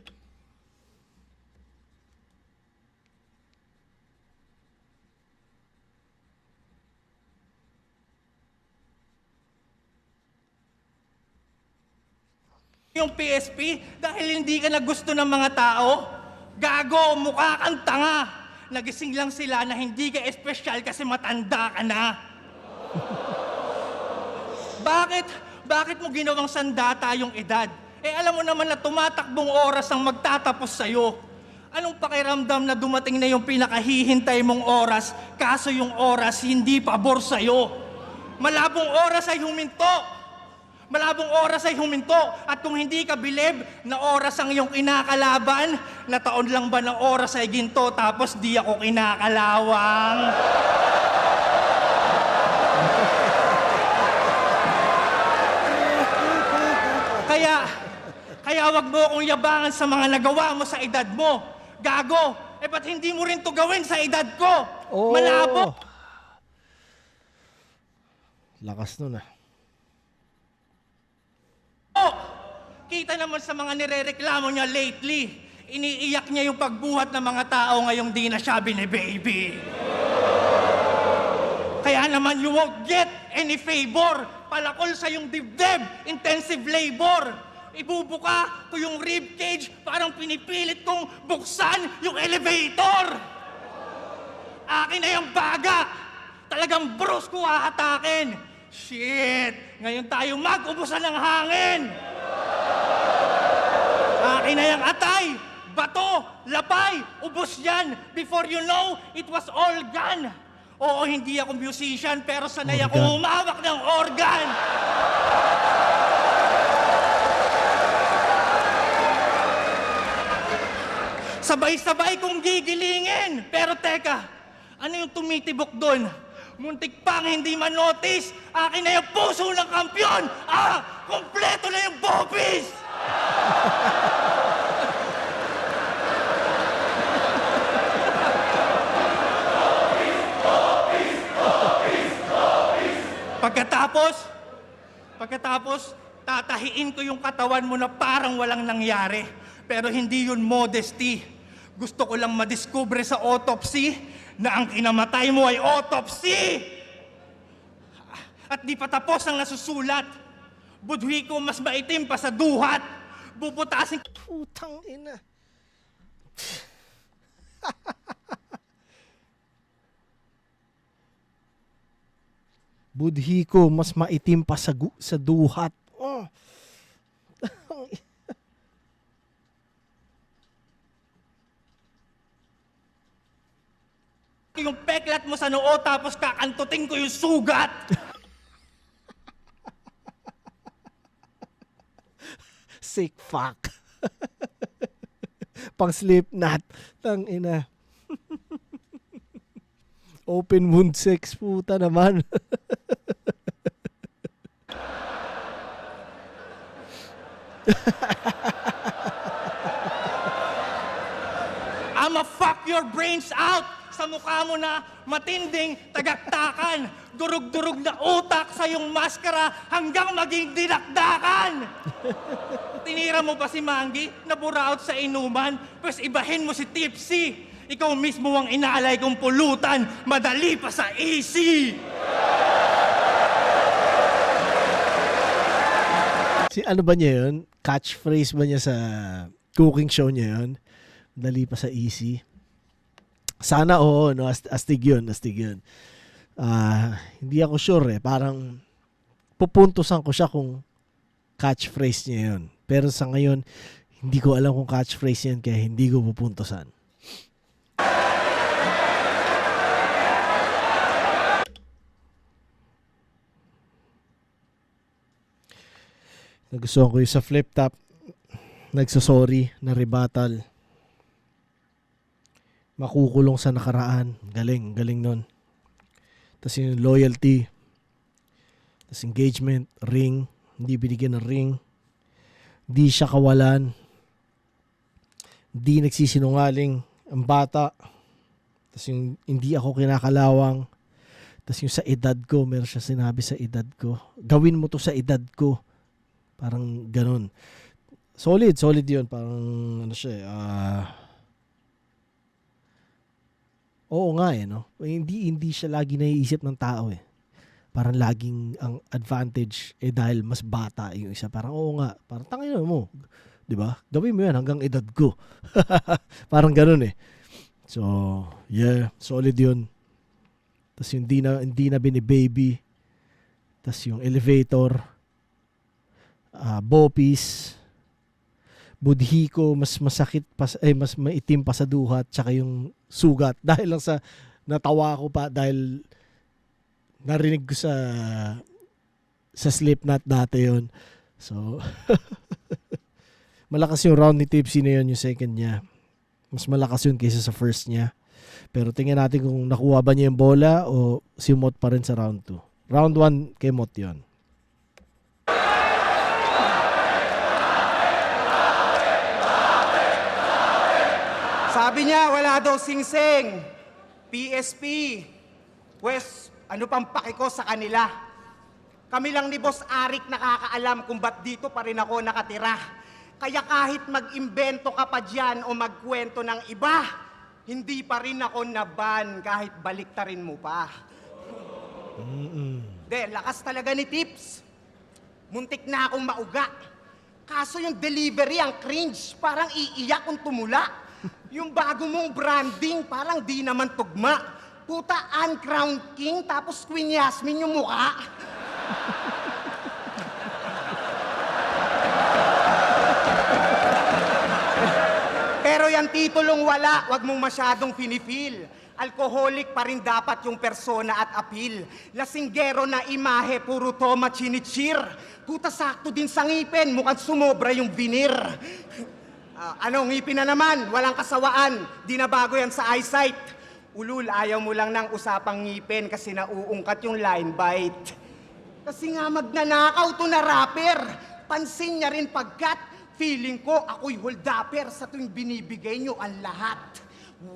yung PSP dahil hindi ka na gusto ng mga tao? Gago, mukha kang tanga. Nagising lang sila na hindi ka espesyal kasi matanda ka na. Bakit mo ginawang sandata yung edad? Alam mo naman na tumatakbong oras ang magtatapos sa'yo. Anong pakiramdam na dumating na yung pinakahihintay mong oras, kaso yung oras hindi pabor sa'yo? Malabong oras ay huminto. Malabong oras ay huminto at kung hindi ka bilib na oras ang iyong kinakalaban, na taon lang ba ng oras ay ginto tapos di ako kinakalawang? Kaya wag mo akong yabangan sa mga nagawa mo sa edad mo. Gago, ba't hindi mo rin to gawin sa edad ko? Oh. Malabo! Lakas nun ah. Kita naman sa mga nirereklamo niya lately, iniiyak niya yung pagbuhat ng mga tao ngayong di na siya bine-baby. Kaya naman you won't get any favor. Palakol sa yung dibdib, intensive labor. Ibubuka ko yung rib cage, parang pinipilit kong buksan yung elevator. Akin na yung baga. Talagang Bruce ko hahatakin. Shit! Ngayon tayo mag-ubusan ng hangin! Akin na yung atay, bato, lapay, ubos yan. Before you know, it was all gone. Oo, hindi ako musician, pero sanay ako humawak ng organ. Sabay-sabay kong gigilingin. Pero teka, ano yung tumitibok doon? Muntik pang hindi manotice. Akin na yung puso ng kampyon. Kompleto na yung bopis. Pagkatapos, tatahiin ko yung katawan mo na parang walang nangyari. Pero hindi yun modesty. Gusto ko lang madiskubre sa autopsy na ang kinamatay mo ay autopsy! At di pa tapos ang nasusulat. Budhi ko mas maitim pa sa duhat. Bubutasin... Putang ina. Budhi ko mas maitim pa sa duhat. Oh. Yung peklat mo sa noo tapos kakantutin ko yung sugat. Sick fuck. Pang Slipknot. Tang ina. Open wound sex, puta naman. I'ma fuck your brains out sa mukha mo na matinding tagaktakan. Durug-durug na utak sa iyong maskara hanggang maging dinakdakan. Tinira mo ba si Mangi na buraot sa inuman? Pwes ibahin mo si Tipsy. Ikaw mismo ang inaalay kong pulutan. Madali pa sa easy. Si ano ba niya yun? Catchphrase ba niya sa cooking show niya yun? Dali pa sa easy. Sana oo, no? Astig yun. Hindi ako sure eh. Parang pupuntusan ko siya kung catchphrase niya yun. Pero sa ngayon, hindi ko alam kung catchphrase yan kaya hindi ko pupuntusan. Nagustuhan ko yung sa flip top. Nagsasorry na rebuttal. Makukulong sa nakaraan. Galing nun. Tapos yung loyalty. Tapos engagement, ring. Hindi binigyan ng ring. Hindi siya kawalan. Hindi nagsisinungaling ang bata. Tapos yung hindi ako kinakalawang. Tapos yung sa edad ko, meron siya sinabi sa edad ko. Gawin mo to sa edad ko. Parang ganun. Solid yun. Parang ano siya oo nga no? Hindi siya lagi naiisip ng tao eh. Parang laging ang advantage dahil mas bata yung isa. Parang oo nga. Parang tangina mo. 'Di ba? Gawin mo yan hanggang edad ko. Parang ganun eh. So, yeah, solid yun. Tapos yung hindi na bini-baby. Tapos yung elevator. Bopis. Budhiko, mas masakit pa, mas maitim pa sa duhat, tsaka yung sugat. Dahil lang sa natawa ko pa dahil narinig ko sa Slipknot dati yun. So, malakas yung round ni Tipsy na yun, yung second niya. Mas malakas yun kaysa sa first niya. Pero tingnan natin kung nakuha ba niya yung bola o si Mot pa rin sa round 2. Round 1 kay Mot yun. Sabi niya, wala daw sing-sing. PSP. Wes, ano pang paki ko sa kanila? Kami lang ni Boss Arik nakakaalam kung ba't dito pa rin ako nakatira. Kaya kahit mag-imbento ka pa dyan o magkwento ng iba, hindi pa rin ako naban kahit baliktarin mo pa. Lakas talaga ni Tips. Muntik na akong mauga. Kaso yung delivery ang cringe, parang iiyak kung tumula. Yung bago mong branding, parang di naman tugma. Puta, uncrowned king, tapos Queen Yasmin yung mukha. Pero yan titulong wala, wag mong masyadong pinifeel. Alcoholic pa rin dapat yung persona at appeal. Lasinggero na imahe, puro toma chinichir. Puta, sakto din sa ngipin, mukhang sumobra yung vinir. Ano, ngipin na naman, walang kasawaan, di na bago yan sa eyesight. Ulul, ayaw mo lang ng usapang ngipin kasi nauungkat yung line bite. Kasi nga magnanakaw to na rapper, pansin niya rin pagkat feeling ko ako'y holdapper sa tuwing binibigay nyo ang lahat.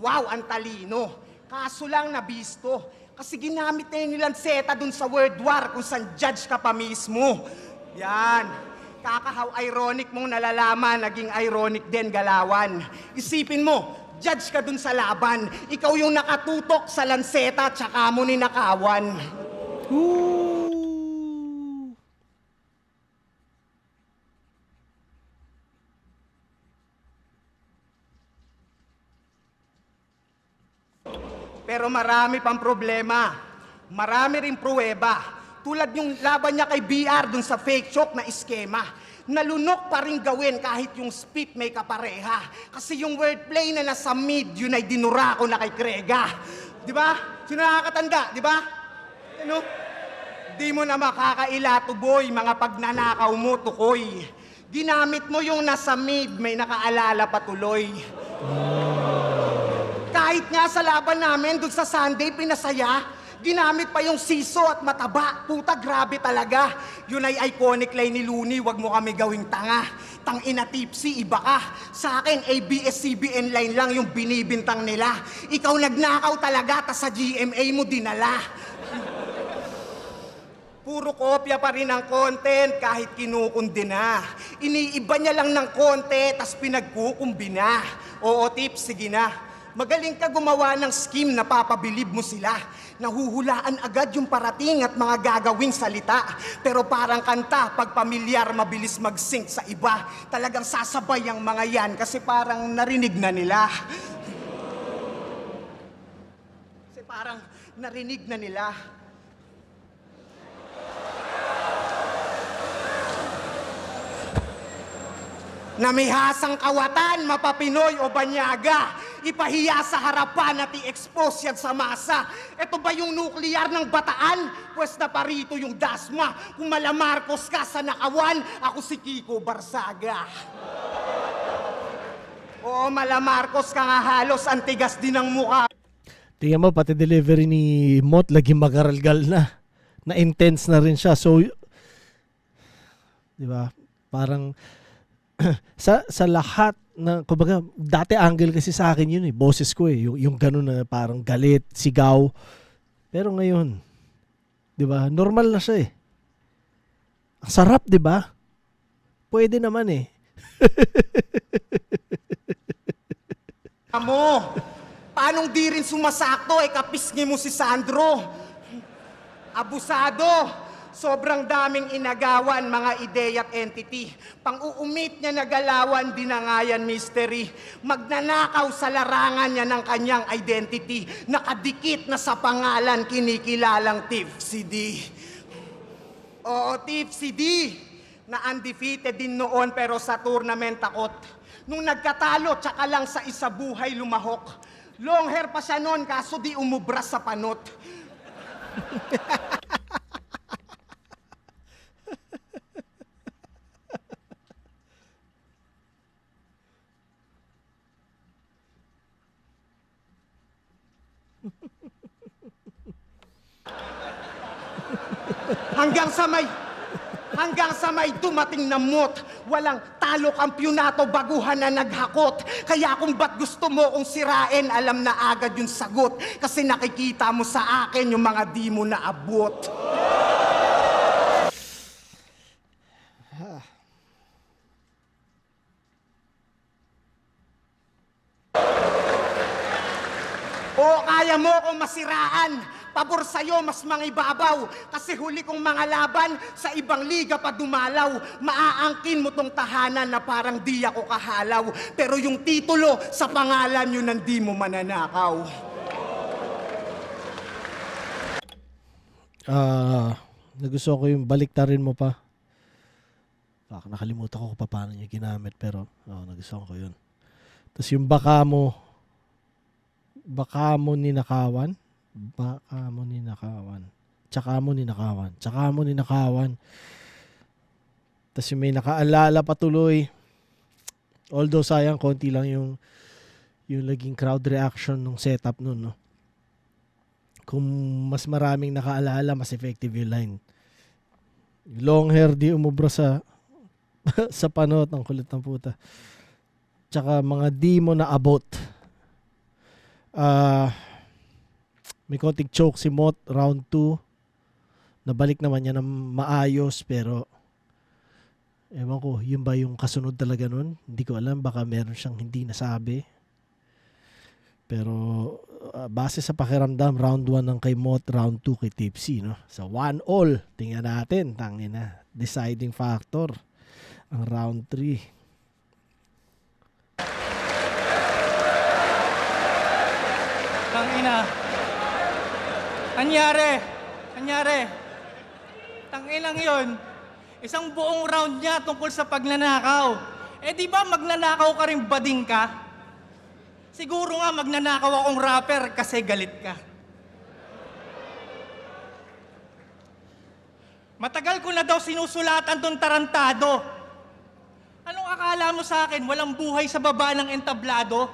Wow, ang talino. Kaso lang nabisto, kasi ginamit na yung lanseta dun sa World War kung saan judge ka pa mismo. Yan. Kakahaw ironic mong nalalaman, naging ironic din galawan. Isipin mo, judge ka dun sa laban. Ikaw yung nakatutok sa lanseta, tsaka mo ninakawan. Pero marami pang problema. Marami rin pruweba. Tulad yung laban niya kay BR dun sa fake choke na iskema. Nalunok pa rin gawin kahit yung spit may kapareha. Kasi yung wordplay na nasa mid, yun ay dinura ko na kay Krega. Di ba? Sino nakakatanda? Di ba? Ano? Di mo na makakaila, tuboy, mga pagnanakaw mo, tukoy. Ginamit mo yung nasa mid, may nakaalala patuloy. Kahit nga sa laban namin, dun sa Sunday, pinasaya. Ginamit pa yung siso at mataba. Puta, grabe talaga. Yun ay iconic line ni Looney, wag mo kami gawing tanga. Tangina tipsy, iba ka. Sa akin, ABS-CBN line lang yung binibintang nila. Ikaw nagnakaw talaga, tas sa GMA mo dinala. Puro kopya pa rin ang content kahit kinukundina. Iniiba niya lang ng konti, tas pinagkukumbina. Oo, tips, sige na. Magaling ka gumawa ng scheme na papabilib mo sila. Nahuhulaan agad yung parating at mga gagawing salita. Pero parang kanta, pag pamilyar, mabilis mag-sync sa iba. Talagang sasabay ang mga yan kasi parang narinig na nila. Kasi parang narinig na nila. Namihasang kawatan, mapapinoy o banyaga. Ipahiya sa harapan at i-expose yan sa masa. Ito ba yung nuklear ng Bataan? Pwes na parito yung dasma. Kung Malamarcos ka sa nakawan, ako si Kiko Barsaga. Oo, Malamarcos ka nga halos, antigas din ang mukha. Tingnan mo, pati delivery ni Mot, lagi magaralgal na. Na-intense na rin siya. So, di ba, parang sa lahat na, kumbaga, dati angle kasi sa akin yun boses ko yung ganun na parang galit, sigaw. Pero ngayon, di ba, normal na siya Ang sarap, di ba? Pwede naman Amo, paanong di rin sumasakto, kapisngi mo si Sandro? Abusado. Sobrang daming inagawan, mga ideya at entity. Pang-uumit niya na galawan, dinangayan mystery. Magnanakaw sa larangan niya ng kanyang identity. Nakadikit na sa pangalan, kinikilalang Tipsy D. Oo, Tipsy D. Na undefeated din noon pero sa tournament takot. Nung nagkatalo, tsaka lang sa isa buhay lumahok. Long hair pa siya noon, kaso di umubras sa panot. Hanggang sa may dumating na Mot, walang talo kampyonato, baguhan na naghakot. Kaya kung ba't gusto mo kong sirain, alam na agad yung sagot. Kasi nakikita mo sa akin yung mga di mo naabot. O kaya mo kong masiraan. Pabor sa'yo, mas mangibabaw. Kasi huli kong mga laban, sa ibang liga pa dumalaw. Maaangkin mo tong tahanan na parang di ako kahalaw. Pero yung titulo, sa pangalan yun hindi mo mananakaw. Nagustuhan ko yung baliktarin mo pa. Nakalimutan ko kung paano niya ginamit, pero nagustuhan ko yun. Tapos yung baka mo ninakawan. Tsaka mo ninakawan. Tapos yung may nakaalala patuloy. Although sayang, konti lang yung naging crowd reaction ng setup nun, no? Kung mas maraming nakaalala, mas effective yung line. Long hair, di umubra sa sa panot, ang kulit ng puta. Tsaka mga di mo na abot. May konting choke si Mot, round 2. Nabalik naman niya ng maayos, pero ewan ko, yun ba yung kasunod talaga nun? Hindi ko alam, baka meron siyang hindi nasabi. Pero base sa pakiramdam, round 1 ng kay Mot, round 2 kay Tipsy, no? So 1-1, tingnan natin, tangina, deciding factor ang round 3. Tangina. Anyari. Tanginang yun. Isang buong round niya tungkol sa pagnanakaw. Di ba magnanakaw ka rin bading ka? Siguro nga magnanakaw akong rapper kasi galit ka. Matagal ko na daw sinusulatan tong tarantado. Anong akala mo sa akin? Walang buhay sa baba ng entablado?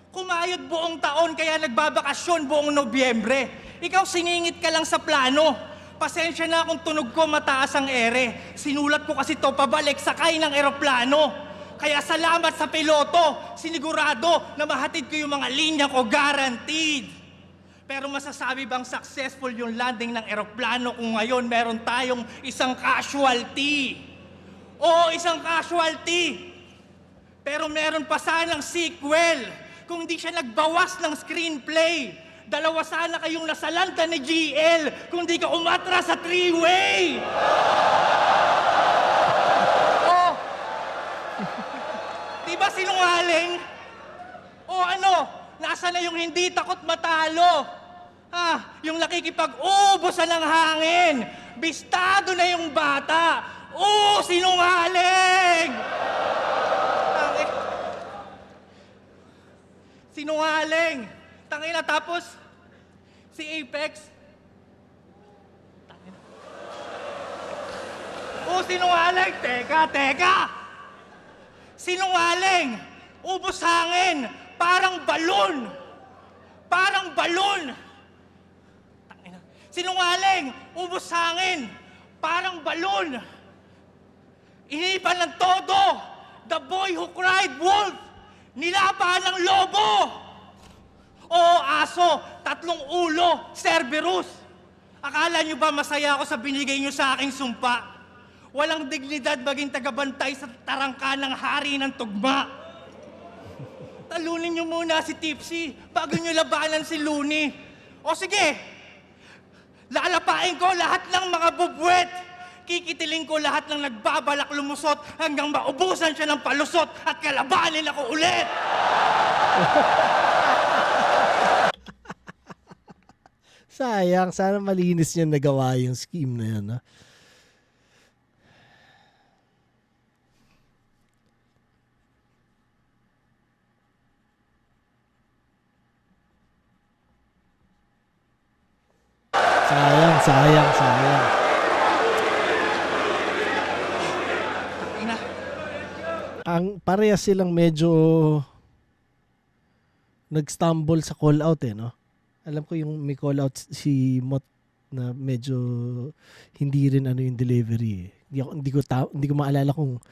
Kumayod buong taon kaya nagbabakasyon buong Nobyembre. Ikaw siningit ka lang sa plano. Pasensya na kung tunog ko mataas ang ere. Sinulat ko kasi to pabalik sakay ng eroplano. Kaya salamat sa piloto. Sinigurado na mahatid ko yung mga linya ko, guaranteed. Pero masasabi bang successful yung landing ng eroplano kung ngayon meron tayong isang casualty? Oo, isang casualty. Pero meron pa sanang sequel kung di siya nagbawas ng screenplay. Dalawa sana kayong nasalanta ni GL kung di ka umatra sa three-way. Oh, di ba sinungaling? O ano, nasa na yung hindi takot matalo? Yung nakikipag-ubusan ng hangin. Bistado na yung bata. Sinungaling! Sinungaling! Tangina, tapos si Apex. Tangina. Sinungaling! Teka! Sinungaling! Ubos hangin! Parang balon! Tangina. Sinungaling! Ubos hangin! Parang balon! Inipan ng todo! The boy who cried wolf! Nilapahan ng lobo! Oo, aso, 3 ulo, Cerberus. Akala nyo ba masaya ako sa binigay nyo sa aking sumpa? Walang dignidad maging tagabantay sa tarangka ng hari ng tugma. Talunin nyo muna si Tipsy bago nyo labanan si Looney. O sige, lalapain ko lahat ng mga bubwet. Kikitiling ko lahat ng nagbabalak lumusot hanggang maubusan siya ng palusot at kalabanin ako ulit. Sayang, sana malinis niya nagawa yung scheme na yan. Sayang. Ang parehas silang medyo nag-stumble sa call out no? Alam ko yung may call out si Mot na medyo hindi rin yung delivery. Hindi ko maalala kung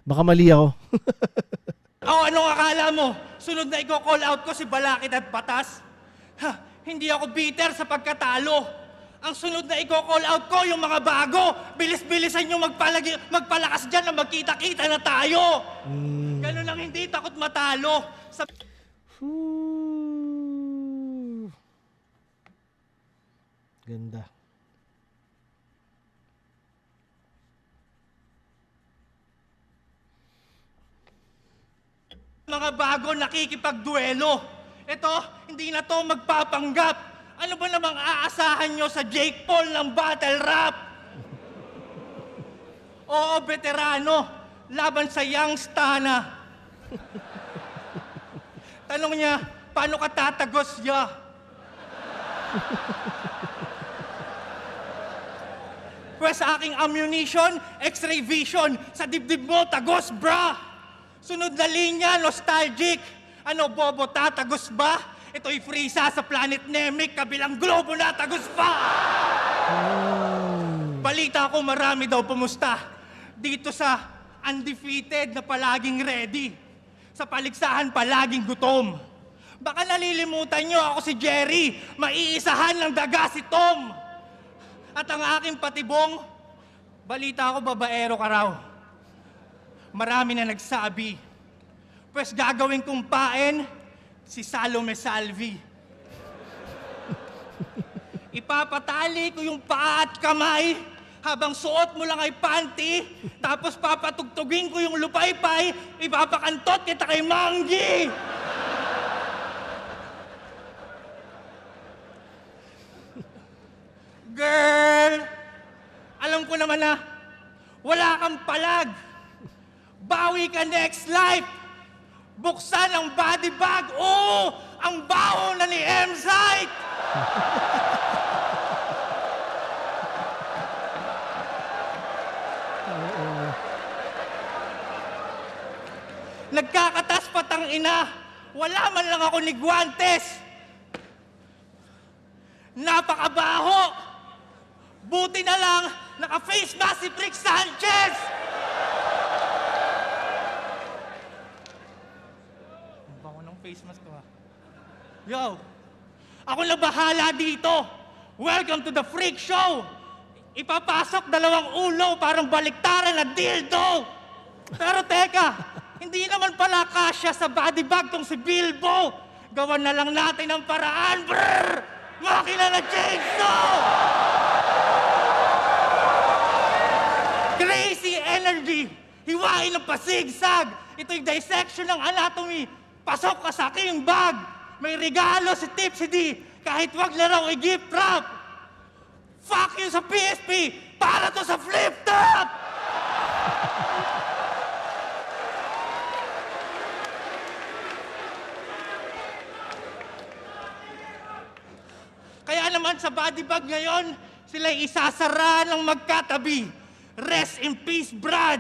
baka mali ako. Anong akala mo? Sunod na i-call out ko si Balakid at Batas? Hindi ako bitter sa pagkatalo. Ang sunod na i-call out ko yung mga bago. Bilis-bilisan nyo magpalakas dyan na magkita-kita na tayo. Ganun lang hindi takot matalo. Ganda. Mga bago nakikipagduelo. Ito, hindi na to magpapanggap. Ano ba namang aasahan nyo sa Jake Paul ng battle rap? Oo, veterano. Laban sa Young Stana. Tanong niya, paano ka tatagos niya? Pwes sa aking ammunition, x-ray vision. Sa dibdib mo, tagos, bra! Sunod na linya, nostalgic. Ano, bobo, tatagos ba? Ito'y Frieza sa planet Namek, kabilang globo na, tagos pa! Balita ko marami daw pumusta. Dito sa undefeated na palaging ready. Sa paligsahan palaging gutom. Baka nalilimutan nyo ako si Jerry, maiisahan ng daga si Tom. At ang aking patibong, balita ko babaero ka raw. Marami na nagsabi. Pues gagawin kong paen, si Salome Salvi. Ipapatali ko yung paa at kamay habang suot mo lang ay panty, tapos papatugtugin ko yung lupaypay, ipapakantot kita kay Manggi! Girl, alam ko naman na wala kang palag. Bawi ka next life. Buksan ang body bag. Ang baho na ni M-Site. Nagkakatas patang ina. Wala man lang ako ni Guantes. Napakabaho! Buti na lang, naka-face mask si Rick Sanchez! Ang bango ng face mask ko, ha? Yo! Ako na bahala dito! Welcome to the freak show! Ipapasok 2 ulo parang baliktaran na dildo! Pero teka, hindi naman pala kasya sa body bag tong si Bilbo! Gawan na lang natin ang paraan, brrr! Makina na chainsaw! Crazy energy! Hiwain ng pasigsag! Ito'y dissection ng anatomy! Pasok ka sa aking bag! May regalo si Tipsy D! Kahit wag na raw i-gift wrap! Fuck you sa PSP! Para to sa flip top! Kaya naman sa body bag ngayon, sila'y isasara ng magkatabi. Rest in peace, Brad!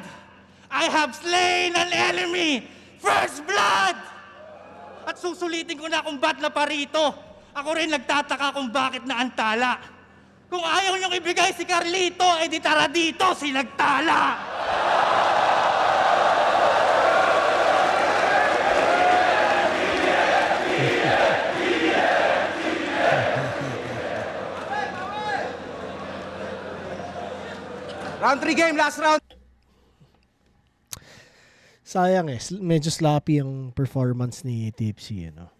I have slain an enemy! First blood! At susulitin ko na kung ba't na parito. Ako rin nagtataka kung bakit naantala. Kung ayaw niyong ibigay si Carlito, edi tara dito, sinagtala! Round 3 game, last round. Sayang eh. Medyo sloppy ang performance ni Tipsy, ano.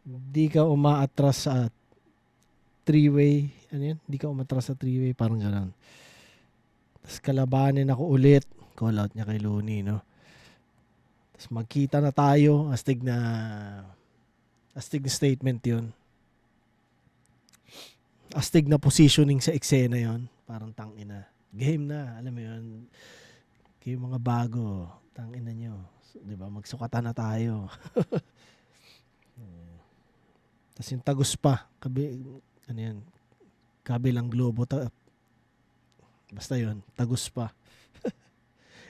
Di ka umaatras sa three-way. Ano yun? Di ka umatras sa three-way. Parang gano'n. Tapos kalabanin ako ulit. Call out niya kay Looney, no? Tapos magkita na tayo. Astig na statement yun. Astig na positioning sa eksena yon. Parang tangina. Game na. Alam mo yun. Kayo mga bago. Tangina nyo. So, diba? Magsukatan na tayo. Tapos yung tagus pa. Ano yan? Kabilang globo. Basta yun. Tagus pa.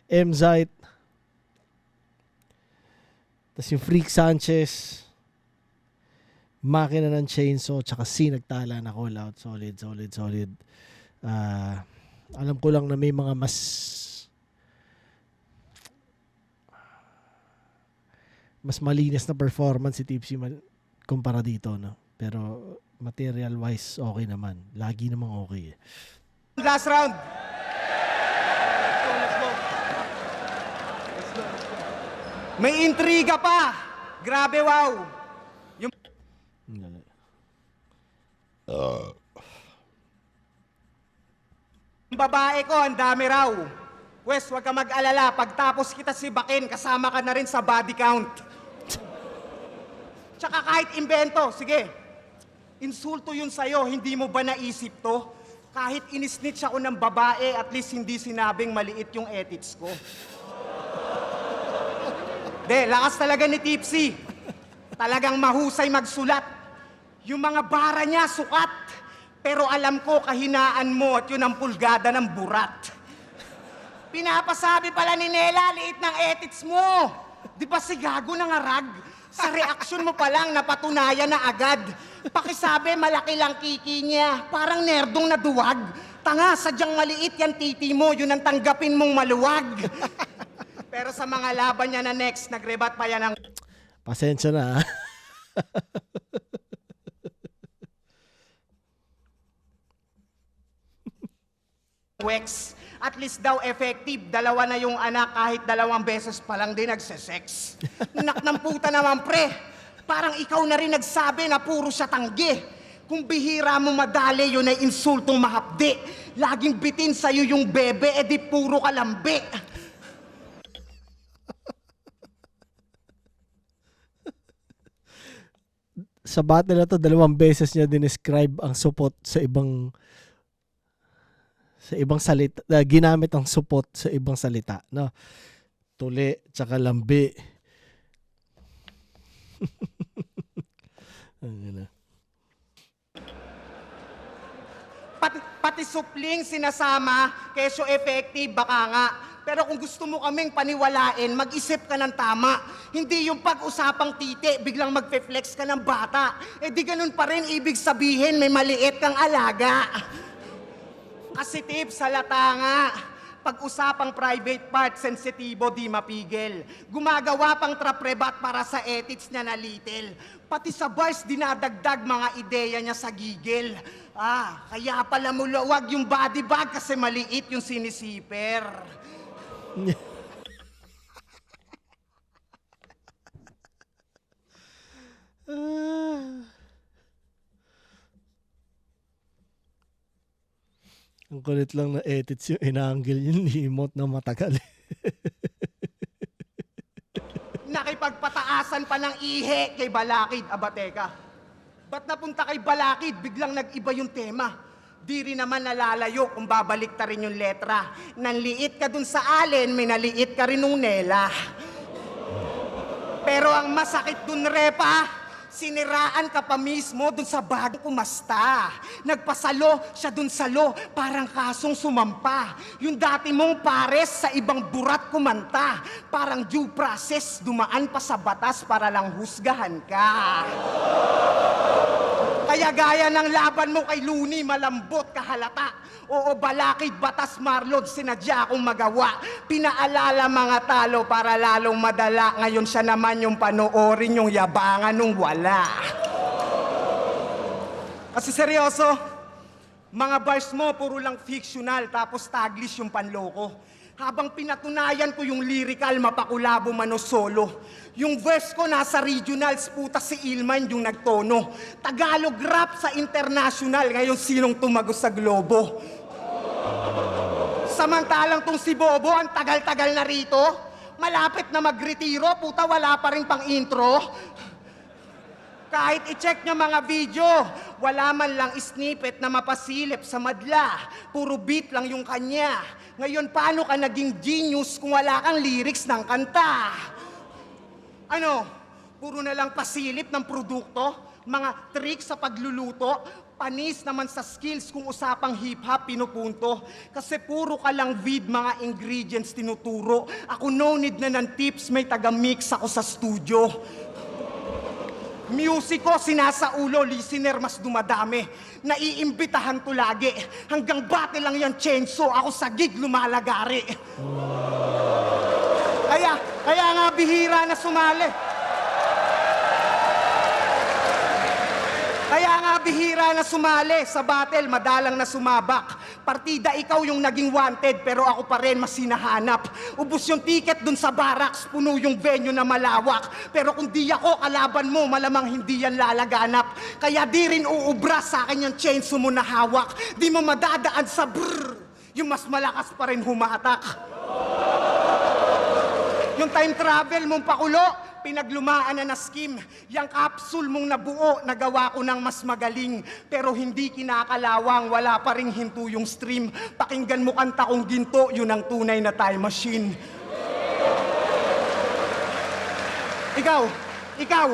Mzite. Tapos yung Freak Sanchez. Makina ng chainsaw. Tsaka nagtala na call out. Solid. Alam ko lang na may mga mas malinis na performance si Tipsy kumpara dito, no? Pero material wise okay naman. Lagi namang okay. Last round. May intriga pa. Grabe, wow. Yung babae ko, ang dami raw. Wes, huwag ka mag-alala. Pagtapos kita sibakin, kasama ka na rin sa body count. Tsaka kahit imbento, sige. Insulto yun sa'yo, hindi mo ba naisip to? Kahit inisnitch ako ng babae, at least hindi sinabing maliit yung edits ko. Lakas talaga ni Tipsy. Talagang mahusay magsulat. Yung mga bara niya, sukat. Pero alam ko, kahinaan mo at yun ang pulgada ng burat. Pinapasabi pala ni Nela, liit ng edits mo. Di ba si Gago nangarag? Sa reaksyon mo pa lang, napatunayan na agad. Pakisabi, malaki lang kiki niya. Parang nerdong naduwag. Tanga, sadyang maliit yan titi mo. Yun ang tanggapin mong maluwag. Pero sa mga laban niya na next, nagrebat pa yan ng... Pasensya na. Wex, at least daw effective. 2 na yung anak kahit 2 beses pa lang din nagsesex. Nak ng puta naman, pre. Parang ikaw na rin nagsabi na puro siya tanggi. Kung bihira mo madali, yun ay insultong mahapdi. Laging bitin sa'yo yung bebe, edi puro kalambi. Sa battle na to, 2 beses niya dinescribe ang support sa ibang salita, ginamit ang support sa ibang salita, no? Tuli, tsaka lambi. Pati supling sinasama, keso effective, baka nga. Pero kung gusto mo kaming paniwalain, mag-isip ka ng tama. Hindi yung pag-usapang titi, biglang magpe-flex ka ng bata. Eh di ganun pa rin, ibig sabihin may maliit kang alaga. Kasi tip, salata nga. Pag-usapang private part, sensitibo, di mapigil. Gumagawa pang traprebat para sa ethics niya na little. Pati sa bars, dinadagdag mga ideya niya sa gigil. Kaya pala mulawag yung body bag kasi maliit yung sinisiper. Ang kulit lang na edits yung inaanggel yung limot na matagal. Nakipagpataasan pa ng ihe kay Balakid, Abateka. Ba't napunta kay Balakid, biglang nag-iba yung tema? Di rin naman nalalayo kung babalik ta rin yung letra. Nanliit ka dun sa Allen, may naliit ka rin nung Nela. Pero ang masakit dun, Repa, siniraan ka pa mismo dun sa bagong kumasta. Nagpasalo siya dun sa lo, parang kasong sumampa. Yung dati mong pares sa ibang burat kumanta. Parang due process, dumaan pa sa batas para lang husgahan ka. Kaya gaya ng laban mo kay Luni, malambot kahalata. Oo, Balakid, batas Marlon, sinadya akong magawa. Pinaalala mga talo para lalong madala. Ngayon siya naman yung panoorin yung yabangan nung wala. Kasi seryoso, mga bars mo puro lang fictional tapos taglish yung panloko. Habang pinatunayan ko yung lyrical, mapakulabo mano solo. Yung verse ko nasa regionals, puta si Ilman yung nagtono. Tagalog rap sa international, ngayon sinong tumagos sa globo? Samantalang tong si Bobo, ang tagal-tagal na rito. Malapit na magretiro, puta wala pa rin pang intro. Kahit i-check niya mga video, wala man lang snippet na mapasilip sa madla. Puro beat lang yung kanya. Ngayon, paano ka naging genius kung wala kang lyrics ng kanta? Ano? Puro na lang pasilip ng produkto? Mga tricks sa pagluluto? Panis naman sa skills kung usapang hip-hop pinupunto. Kasi puro ka lang mga ingredients tinuturo. Ako no need na ng tips, may taga-mix ako sa studio. Music ko, sinasaulo, listener mas dumadami. Naiimbitahan ko lagi. Hanggang bate lang yan, Chenso. Ako sa gig lumalagari. Kaya nga bihira na sumali. Kaya nga bihira na sumali sa battle, madalang na sumabak. Partida ikaw yung naging wanted, pero ako pa rin mas hinahanap. Ubus yung ticket dun sa barracks, puno yung venue na malawak. Pero kung di ako kalaban mo, malamang hindi yan lalaganap. Kaya di rin uubra sa akin yung chainsaw mo na hawak. Di mo madadaan sa brrr, yung mas malakas pa rin humatak. Yung time travel mong pakulo, pinaglumaan na scheme. Yang capsule mong nabuo, nagawa ko ng mas magaling. Pero hindi kinakalawang, wala pa ring hinto yung stream. Pakinggan mo kanta kong ginto, yun ang tunay na time machine. Ikaw,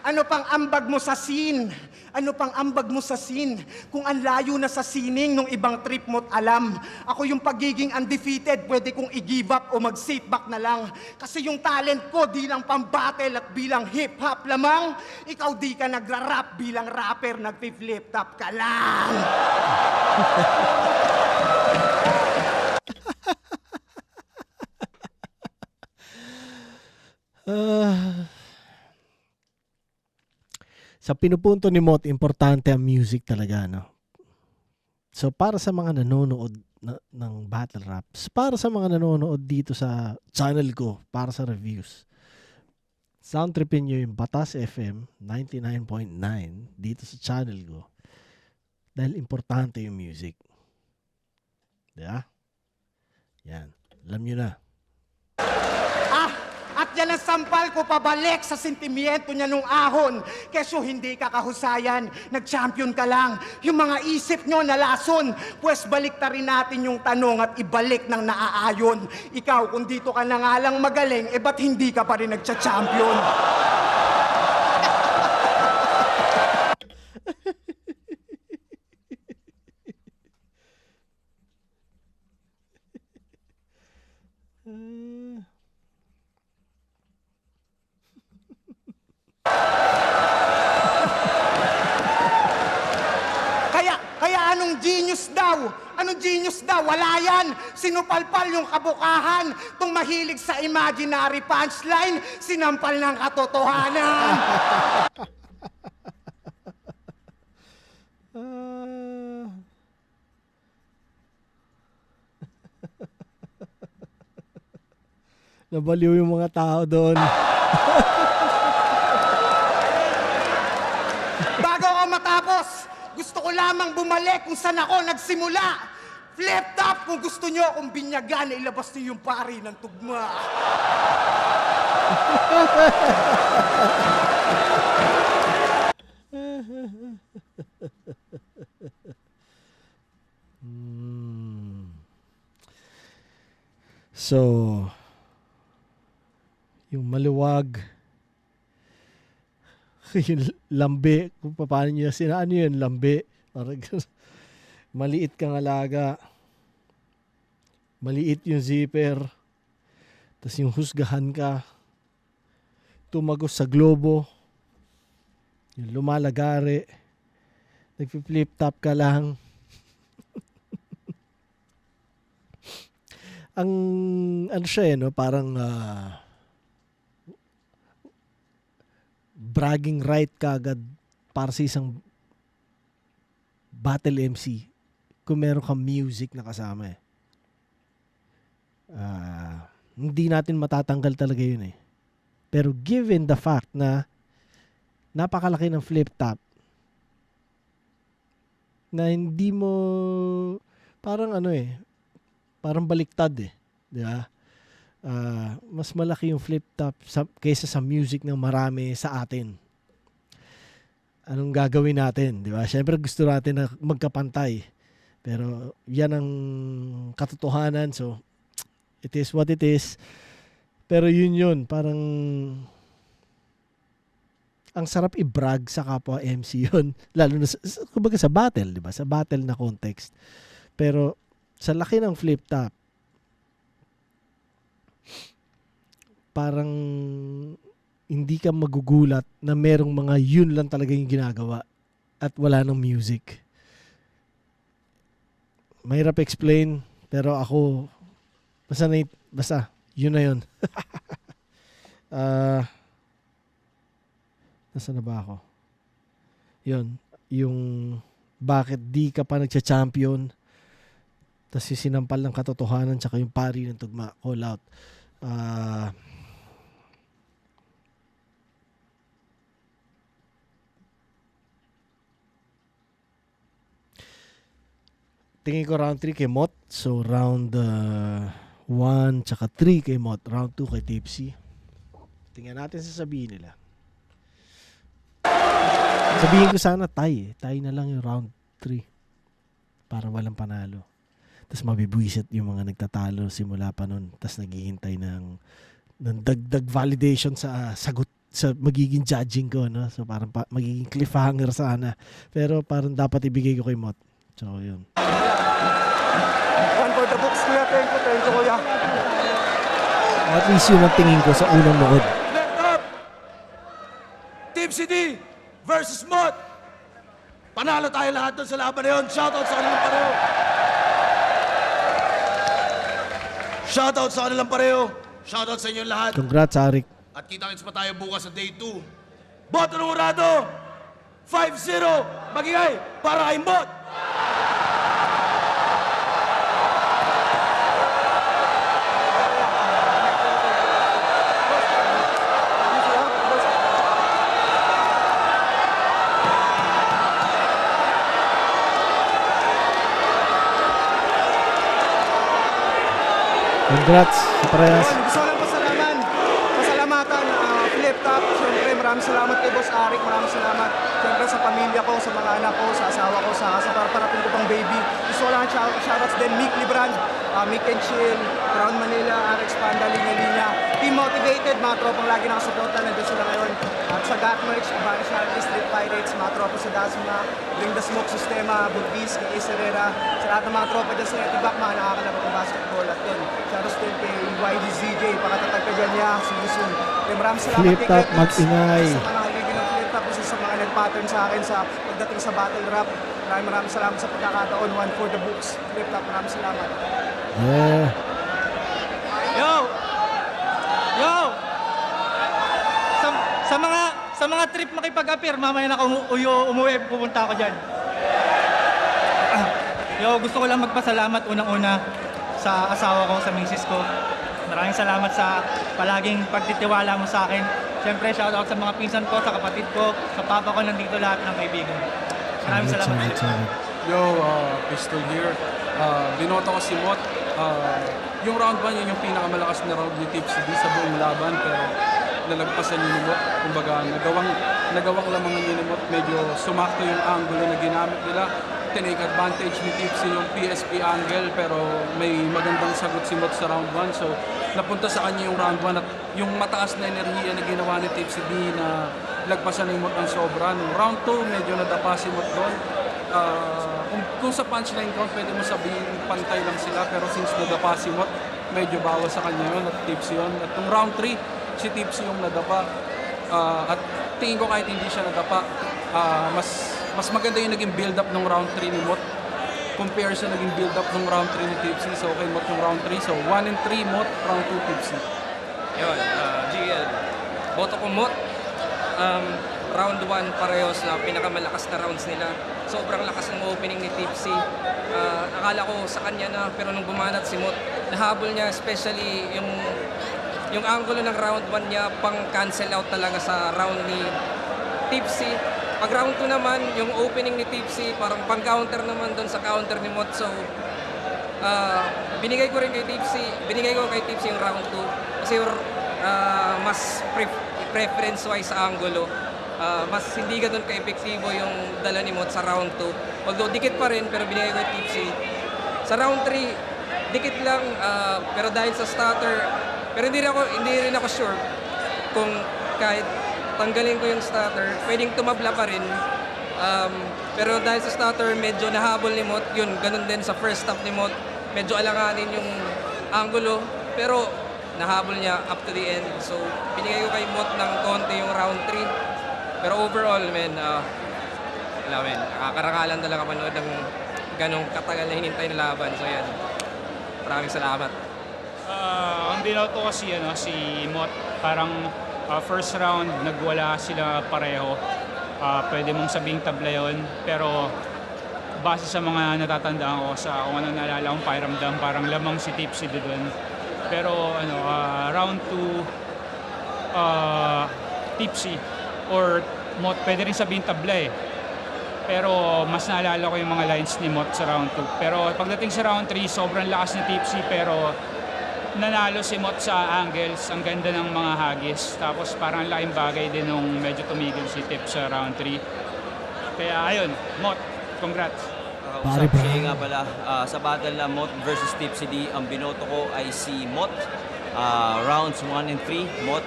ano pang ambag mo sa scene? Ano pang ambag mo sa scene? Kung ang layo na sa sining nung ibang trip mo't alam. Ako yung pagiging undefeated, pwede kong i-give up o mag-sit back na lang. Kasi yung talent ko, di lang pang-battle at bilang hip-hop lamang. Ikaw di ka nagra-rap bilang rapper, nagpi-flip top ka lang. Sa pinupunto ni Mot, importante ang music talaga, no? So, para sa mga nanonood ng battle raps, para sa mga nanonood dito sa channel ko, para sa reviews, soundtripin nyo yung Batas FM 99.9 dito sa channel ko. Dahil importante yung music. Diba? Yan. Alam nyo na. At yan ang sampal ko pabalik sa sentimiento niya nung ahon. Keso hindi ka kahusayan, nag-champion ka lang. Yung mga isip nyo nalason, pues balik ta rin natin yung tanong at ibalik ng naaayon. Ikaw, kung dito ka na nga lang magaling, ba't hindi ka pa rin nagcha-champion? Kaya anong genius daw? Anong genius daw? Wala yan. Sinupalpal yung kabukahan. Tung mahilig sa imaginary punchline, sinampal ng katotohanan. Nabaliw yung mga tao doon. Bago ako matapos, gusto ko lamang bumalik kung saan ako nagsimula. Flip top kung gusto nyo akong binyagan, ilabas niyo yung pari ng tugma. So, yung maluwag, yung lambe, kung paano nyo ano yun, lambe. Parang maliit kang alaga, maliit yung zipper, tapos yung husgahan ka, tumagos sa globo, yung lumalagari, nagpi-flip top ka lang. Ang ano siya no, parang bragging right kagad para sa isang battle MC kung meron kang music na kasama eh. Hindi natin matatanggal talaga yun eh. Pero given the fact na napakalaki ng flip top na hindi mo parang ano eh, parang baliktad eh, di ba? Mas malaki yung flip top kaysa sa music ng marami sa atin. Anong gagawin natin, di ba? Siyempre gusto natin na magkapantay. Pero yan ang katotohanan. So, it is what it is. Pero yun, parang ang sarap i-brag sa kapwa MC yun. Lalo na kumbaga sa battle, di ba? Sa battle na context. Pero sa laki ng flip top, parang hindi ka magugulat na merong mga yun lang talaga yung ginagawa at wala ng music. Mahirap explain, pero ako, basta yun na yun. Nasaan na ba ako? Yun, yung bakit di ka pa nagcha-champion, tas yung sinampal ng katotohanan tsaka yung pari ng tugma, all out. Tingin ko round 3 kay Mot. So round 1 tsaka 3 kay Mot. Round 2 kay Tipsy. Tingnan natin sasabihin nila. Sabihin ko sana tie. Tie na lang yung round 3 para walang panalo. Tapos mabibwisit yung mga nagtatalo simula pa nun. Tapos naghihintay ng dagdag validation sa sagot sa magiging judging ko, no? So parang magiging cliffhanger sana. Pero parang dapat ibigay ko kay Mot. So yun. One for the books, kuya. Thank you, kuya. At least yun ang tingin ko sa unang nood. Left up! Tipsy D versus Mot. Panalo tayo lahat doon sa laban na yun. Shoutout sa kanilang pareho. Shoutout sa kanilang pareho. Shoutout sa inyong lahat. Congrats, Arik. At kita-kits pa tayo bukas sa day 2. Boto ng Urado, 5-0. Magingay para kay Mot. Congrats sa parehas. Gusto ko lang pasalamatan, Flip Top. Siyempre, maraming salamat kay Boss Arik. Maraming salamat. Siyempre sa pamilya ko, sa mga anak ko, sa asawa ko, sa parating ko pang baby. Gusto ko lang shoutouts din, Mick Librand, Mick and Chill, Crown Manila, RX Panda, Linya Linya. Team Motivated, mga tropang lagi nakasuporta, nandun sila ngayon. At sa Gat Merch, Abani Sharky, Street Pirates, mga tropa sa Dasma, Bring the Smoke Sistema, Budis, kay Ace Herrera, sa lahat ng mga tropa dyan sa Etibak, mga nakakalabot ng basketball. At yun, shoutouts din kay YDZJ, pakatatag ka dyan niya, Susun. Maraming salamat Flip kay Top, Ketnuts, mag-ingay. sa mga haligi ng Flip Top, isa sa mga nag-pattern sa akin sa pagdating sa battle rap. Maraming salamat sa pagkakataon. One for the books. Flip top, maraming salamat. Yeah. Yo! Yo! Sa mga trip makipag-appear, mamaya na ako umuwi, pupunta ako dyan. Yo, gusto ko lang magpasalamat unang-una sa asawa ko, sa misis ko. Maraming salamat sa palaging pagtitiwala mo sa akin. Siyempre, shoutout sa mga pinsan ko, sa kapatid ko, sa papa ko, nandito lahat ng kaibigan. Maraming salamat. Yo, Pistol here. Binoto ko si Mot. Yung round 1, yun yung pinakamalakas na round ni Tipsy D sa buong laban, pero nalagpasan yun ni Mot. Kumbaga, nagawang lamangan yun ni Mot. Medyo sumakto yung angulo na ginamit nila. Tinake advantage ni Tipsy yung PSP angle, pero may magandang sagot si Mot sa round 1. So, napunta sa kanya yung round 1 at yung mataas na enerhiya na ginawa ni Tipsy D na lagpasan ni Mot ng sobra. Nung round 2, medyo nadapa si Mot doon. Kung sa punchline count, pwede mo sabihin pantay lang sila, pero since nadapa si Mot, medyo bawas sa kanya yun at Tipsy yun. At nung round 3, si Tipsy yung nadapa. At tingin ko kahit hindi siya nadapa, mas maganda yung naging build-up ng round 3 ni Mot compare sa naging build-up ng round 3 ni Tipsy. So, kay Mot yung round 3. So, 1 and 3 Mot, round 2 Tipsy. Yun, GL. Boto ko Mot. Round 1 parehos na pinakamalakas na rounds nila. Sobrang lakas ng opening ni Tipsy. Akala ko sa kanya na, pero nung bumanat si Mot, nahabol niya especially yung angulo ng round 1 niya pang cancel out talaga sa round ni Tipsy. Pag round 2 naman, yung opening ni Tipsy, parang pang-counter naman doon sa counter ni Mot. So, binigay ko kay Tipsy yung round 2 kasi mas preference-wise sa angulo. Mas hindi ganun ka-epektibo yung dala ni Mot sa round 2. Although dikit pa rin, pero binigay ko kay Tipsy. Sa round 3, dikit lang, pero dahil sa starter, pero hindi rin ako sure kung kahit tanggalin ko yung starter, pwedeng tumabla pa rin. Pero dahil sa starter, medyo nahabol ni Mot. Yun, ganun din sa first stop ni Mot. Medyo alanganin yung angulo, pero nahabol niya up to the end. So, binigay ko kay Mot ng konti yung round 3. Pero overall, nakakarangalan talaga manood ng ganong katagal na hinintay na laban. So, yan. Maraming salamat. Ang binoto ko si Mot, parang first round nagwala sila pareho. Pwede mong sabing tabla yun, pero base sa mga natatandaan ko sa kung ano naalala kong pakiramdam, parang lamang si Tipsy doon. Pero round 2 Tipsy or Mot, pwede rin sabihin tabla eh. Pero mas naalala ko yung mga lines ni Mot sa round 2. Pero pagdating sa round 3, sobrang lakas ni Tipsy, pero nanalo si Mot sa angles, ang ganda ng mga hagis. Tapos parang laking bagay din nung medyo tumigil si Tip sa round 3. Kaya ayun, Mot, congrats. Pare ba? Nga pala, sa battle na Mot versus Tipsy D, ang binoto ko ay si Mot. Rounds 1 and 3, Mot.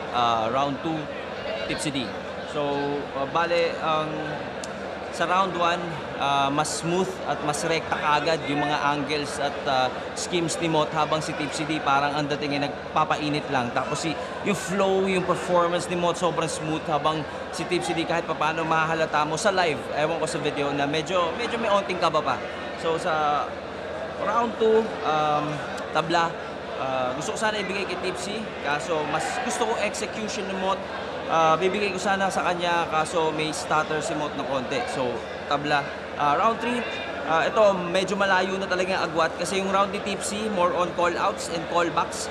Round 2, Tipsy D. So, bale, sa round 1, mas smooth at mas rekta kaagad yung mga angles at schemes ni Mot, habang si Tipsy D parang ang dating ay nagpapainit lang. Tapos yung flow, yung performance ni Mot sobrang smooth, habang si Tipsy D kahit papaano mahahalata mo sa live, ewan ko sa video, na medyo may onting kaba pa. So sa round 2, tabla, gusto ko sana ibigay kay Tipsy, kaso mas gusto ko execution ni Mot. Bibigay ko sana sa kanya, kaso may stutter si Mot na konti. So, tabla. Round 3, ito medyo malayo na talaga yung agwat, kasi yung round ni Tipsy, more on call-outs and callbacks.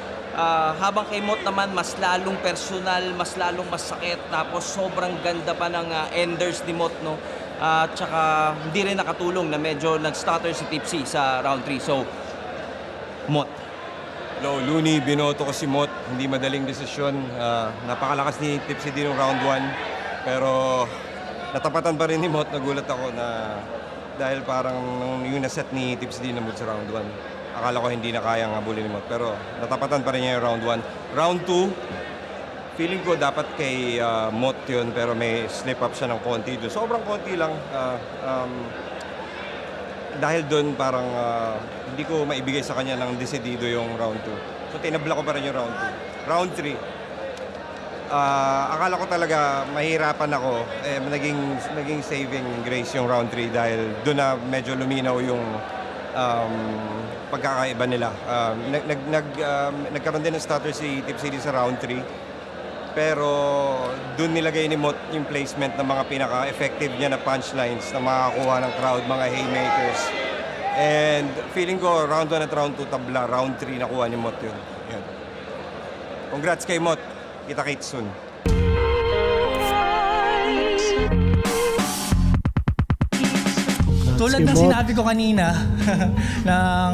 Habang kay Mot naman, mas lalong personal, mas lalong masakit. Tapos, sobrang ganda pa ng enders ni Mot, no? Tsaka, hindi rin nakatulong na medyo nag-stutter si Tipsy sa round 3. So, Mot. Hello, Looney, binoto ko si Mot. Hindi madaling desisyon. Napakalakas ni Tipsy din ng round 1. Pero natapatan pa rin ni Mot. Nagulat ako na dahil parang yung naset ni Tipsy din na sa round 1. Akala ko hindi na kayang habulin ni Mot. Pero natapatan pa rin niya yung round 1. Round 2, feeling ko dapat kay Mot yun, pero may slip up siya ng konti doon. Sobrang konti lang. Dahil doon parang hindi ko maibigay sa kanya ng desidido yung round 2. So tinabla ko pa rin yung round 2. Round 3, akala ko talaga mahirapan ako. Naging saving grace yung round 3 dahil doon na medyo luminaw yung pagkakaiba nila. Nagkaroon din ng stutter si Tip City sa round 3. Pero doon nilagay ni Mot yung placement ng mga pinaka-effective niya na punchlines na makakuha ng crowd, mga haymakers. And feeling ko round 1 at round 2 tabla, round 3 nakuha ni Mot yun. Yan. Congrats kay Mot. Kita-kits soon. Tulad ng sinabi ko kanina, ng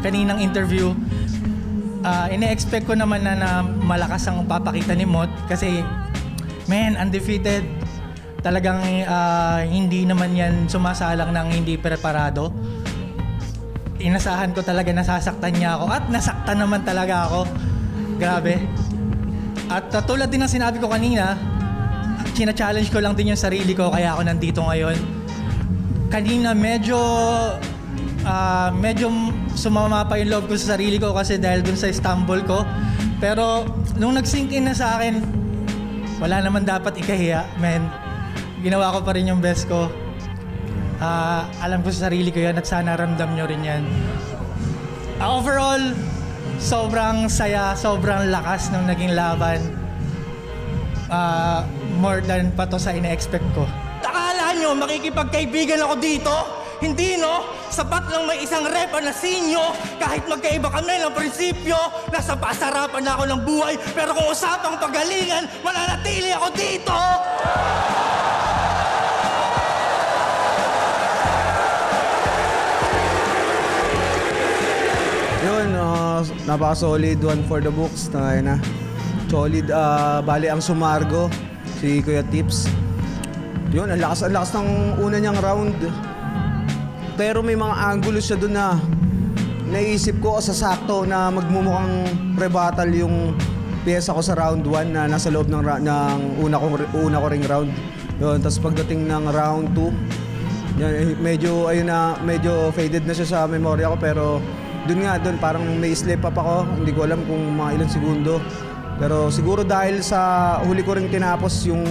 kaninang interview, ine-expect ko naman na malakas ang papakita ni Mot kasi, man, undefeated. Talagang hindi naman yan sumasalang ng hindi preparado. Inasahan ko talaga nasasaktan niya ako at nasaktan naman talaga ako. Grabe. At tulad din ng sinabi ko kanina, china-challenge ko lang din yung sarili ko kaya ako nandito ngayon. Kanina medyo sumama pa yung loob ko sa sarili ko kasi dahil dun sa stumble ko. Pero nung nag-sink in na sa akin, wala naman dapat ikahiya, man. Ginawa ko pa rin yung best ko. Alam ko sa sarili ko yan at sana ramdam nyo rin yan. Overall, sobrang saya, sobrang lakas ng naging laban. More than pa to sa ina-expect ko. Akala nyo makikipagkaibigan ako dito? Hindi, no? Sapat lang may isang rep na sinyo. Kahit magkaiba kami ng prinsipyo, nasa pasarapan na ako ng buhay. Pero kung usapang pagalingan, mananatili ako dito! Yun, napaka-solid, one for the books. Na solid, bali ang sumargo, si Kuya Tips. Yun, ang lakas ng una niyang round. Pero may mga angulo siya doon na naisip ko sa sakto na magmumukhang pre-battle yung pyesa ko sa round 1 na nasa loob ng una ko ring round. Yun, tapos pagdating ng round 2, yan, medyo faded na siya sa memorya ko pero doon parang may slip up ako. Hindi ko alam kung mga ilang segundo. Pero siguro dahil sa huli ko ring tinapos yung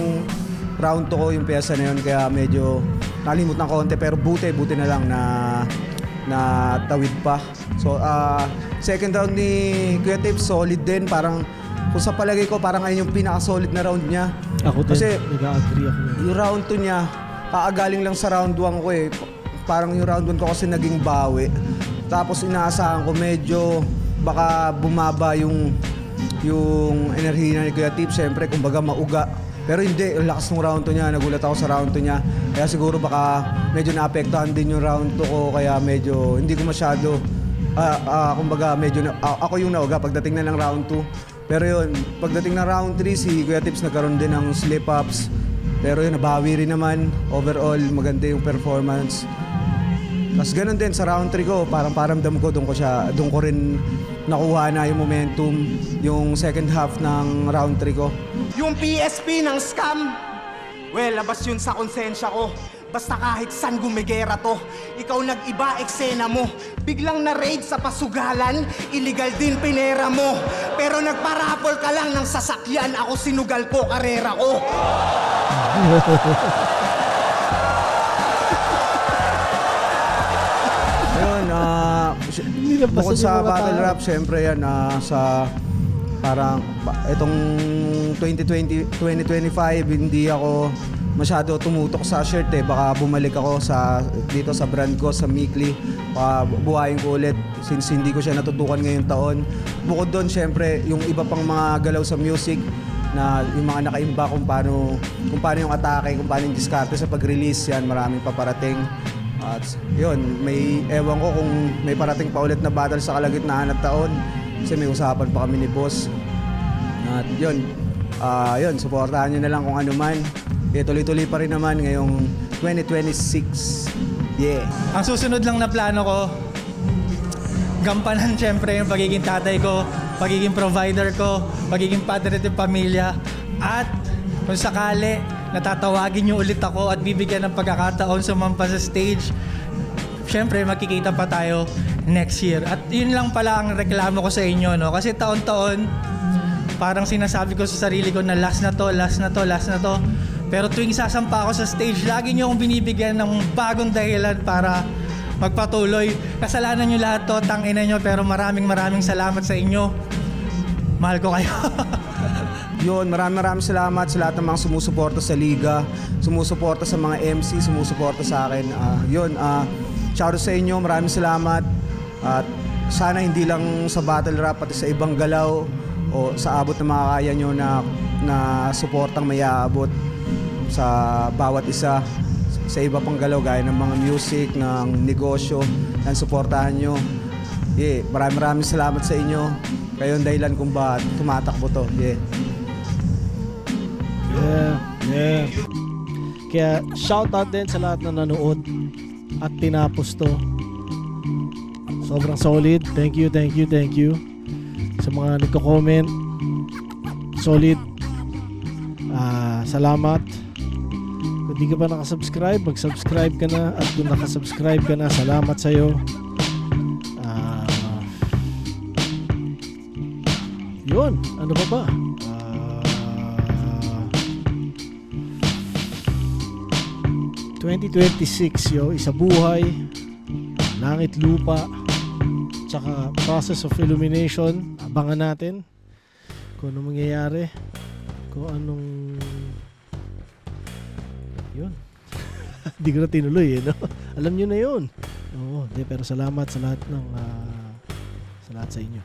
round 2 ko, yung pyesa na yun, kaya medyo nalimot ng konti. Pero buti na lang na tawid pa. So, second round ni Kuya Tips, solid din. Parang, kung sa palagay ko, parang ayun yung pinaka-solid na round niya. Ako din, kasi nag-agree ako. Yung round 2 niya, kaagaling lang sa round 1 ko eh. Parang yung round 1 ko kasi naging bawi. Tapos inaasahan ko medyo baka bumaba yung enerhiya ni Kuya Tips. Siyempre, kumbaga mauga. Pero hindi, ang lakas ng round 2 niya. Nagulat ako sa round 2 niya. Kaya siguro baka medyo naapektuhan din yung round 2 ko. Kaya medyo hindi ko masyado, kumbaga medyo, ako yung nauga pagdating na ng round 2. Pero yun, pagdating ng round 3, si Kuya Tips nagkaroon din ng slip-ups. Pero yun, nabawi rin naman. Overall, maganda yung performance. Tapos ganun din sa round 3 ko, parang paramdam ko doon ko rin nakuha na yung momentum, yung second half ng round 3 ko. Yung PSP ng scam, well, labas yun sa konsensya ko. Basta kahit saan gumigera to, ikaw nag-iba eksena mo. Biglang na-raid sa pasugalan, illegal din pinera mo. Pero nagparapol ka lang ng sasakyan, ako sinugal ko, karera ko. Ayun, bukod sa battle rap, syempre yan, sa parang itong 2025, hindi ako masyado tumutok sa shirt eh. Baka bumalik ako dito sa brand ko, sa Mikli. Baka buhayin ko ulit since hindi ko siya natutukan ngayong taon. Bukod doon, syempre, yung iba pang mga galaw sa music na yung mga nakaimba kung paano yung atake, kung paano yung diskarte sa pag-release, yan, maraming paparating. At yun, may ewan ko kung may parating pa ulit na battle sa kalagitnaan ng taon kasi may usapan pa kami ni boss. At yun, supportahan nyo na lang kung ano man. Tuloy-tuloy pa rin naman ngayong 2026. Yeah. Ang susunod lang na plano ko, gampanan syempre yung pagiging tatay ko, pagiging provider ko, pagiging padre ng pamilya. At kung sakali, natatawagin niyo ulit ako at bibigyan ng pagkakataon sumampa sa stage, syempre magkikita pa tayo next year. At yun lang pala ang reklamo ko sa inyo, no? Kasi taon-taon, parang sinasabi ko sa sarili ko na last na to. Pero tuwing sasampa ako sa stage, lagi niyo akong binibigyan ng bagong dahilan para magpatuloy. Kasalanan niyo lahat to, tangina niyo, pero maraming salamat sa inyo. Mahal ko kayo. Yun, maraming salamat sa lahat ng mga sumusuporta sa liga, sumusuporta sa mga MC, sumusuporta sa akin. Shout out sa inyo, maraming salamat. At sana hindi lang sa battle rap, pati sa ibang galaw o sa abot na makakaya nyo na suportang may aabot sa bawat isa. Sa iba pang galaw, gaya ng mga music, ng negosyo, ng suportahan nyo. Maraming salamat sa inyo. Kayo ang dahilan kung bakit tumatakbo to. Yeah. Kaya shoutout din sa lahat na nanood at tinapos to. Sobrang solid. Thank you. Sa mga nagko-comment, solid. Salamat. Kung di ka pa nakasubscribe, mag-subscribe ka na. At kung nakasubscribe ka na, salamat sa'yo. Yun. Ano pa ba? 2026 isa buhay, langit lupa, tsaka process of illumination. Abangan natin kung anong mangyayari, kung anong yun. Hindi ko na tinuloy no? Alam nyo na yun. Pero salamat sa lahat sa lahat sa inyo.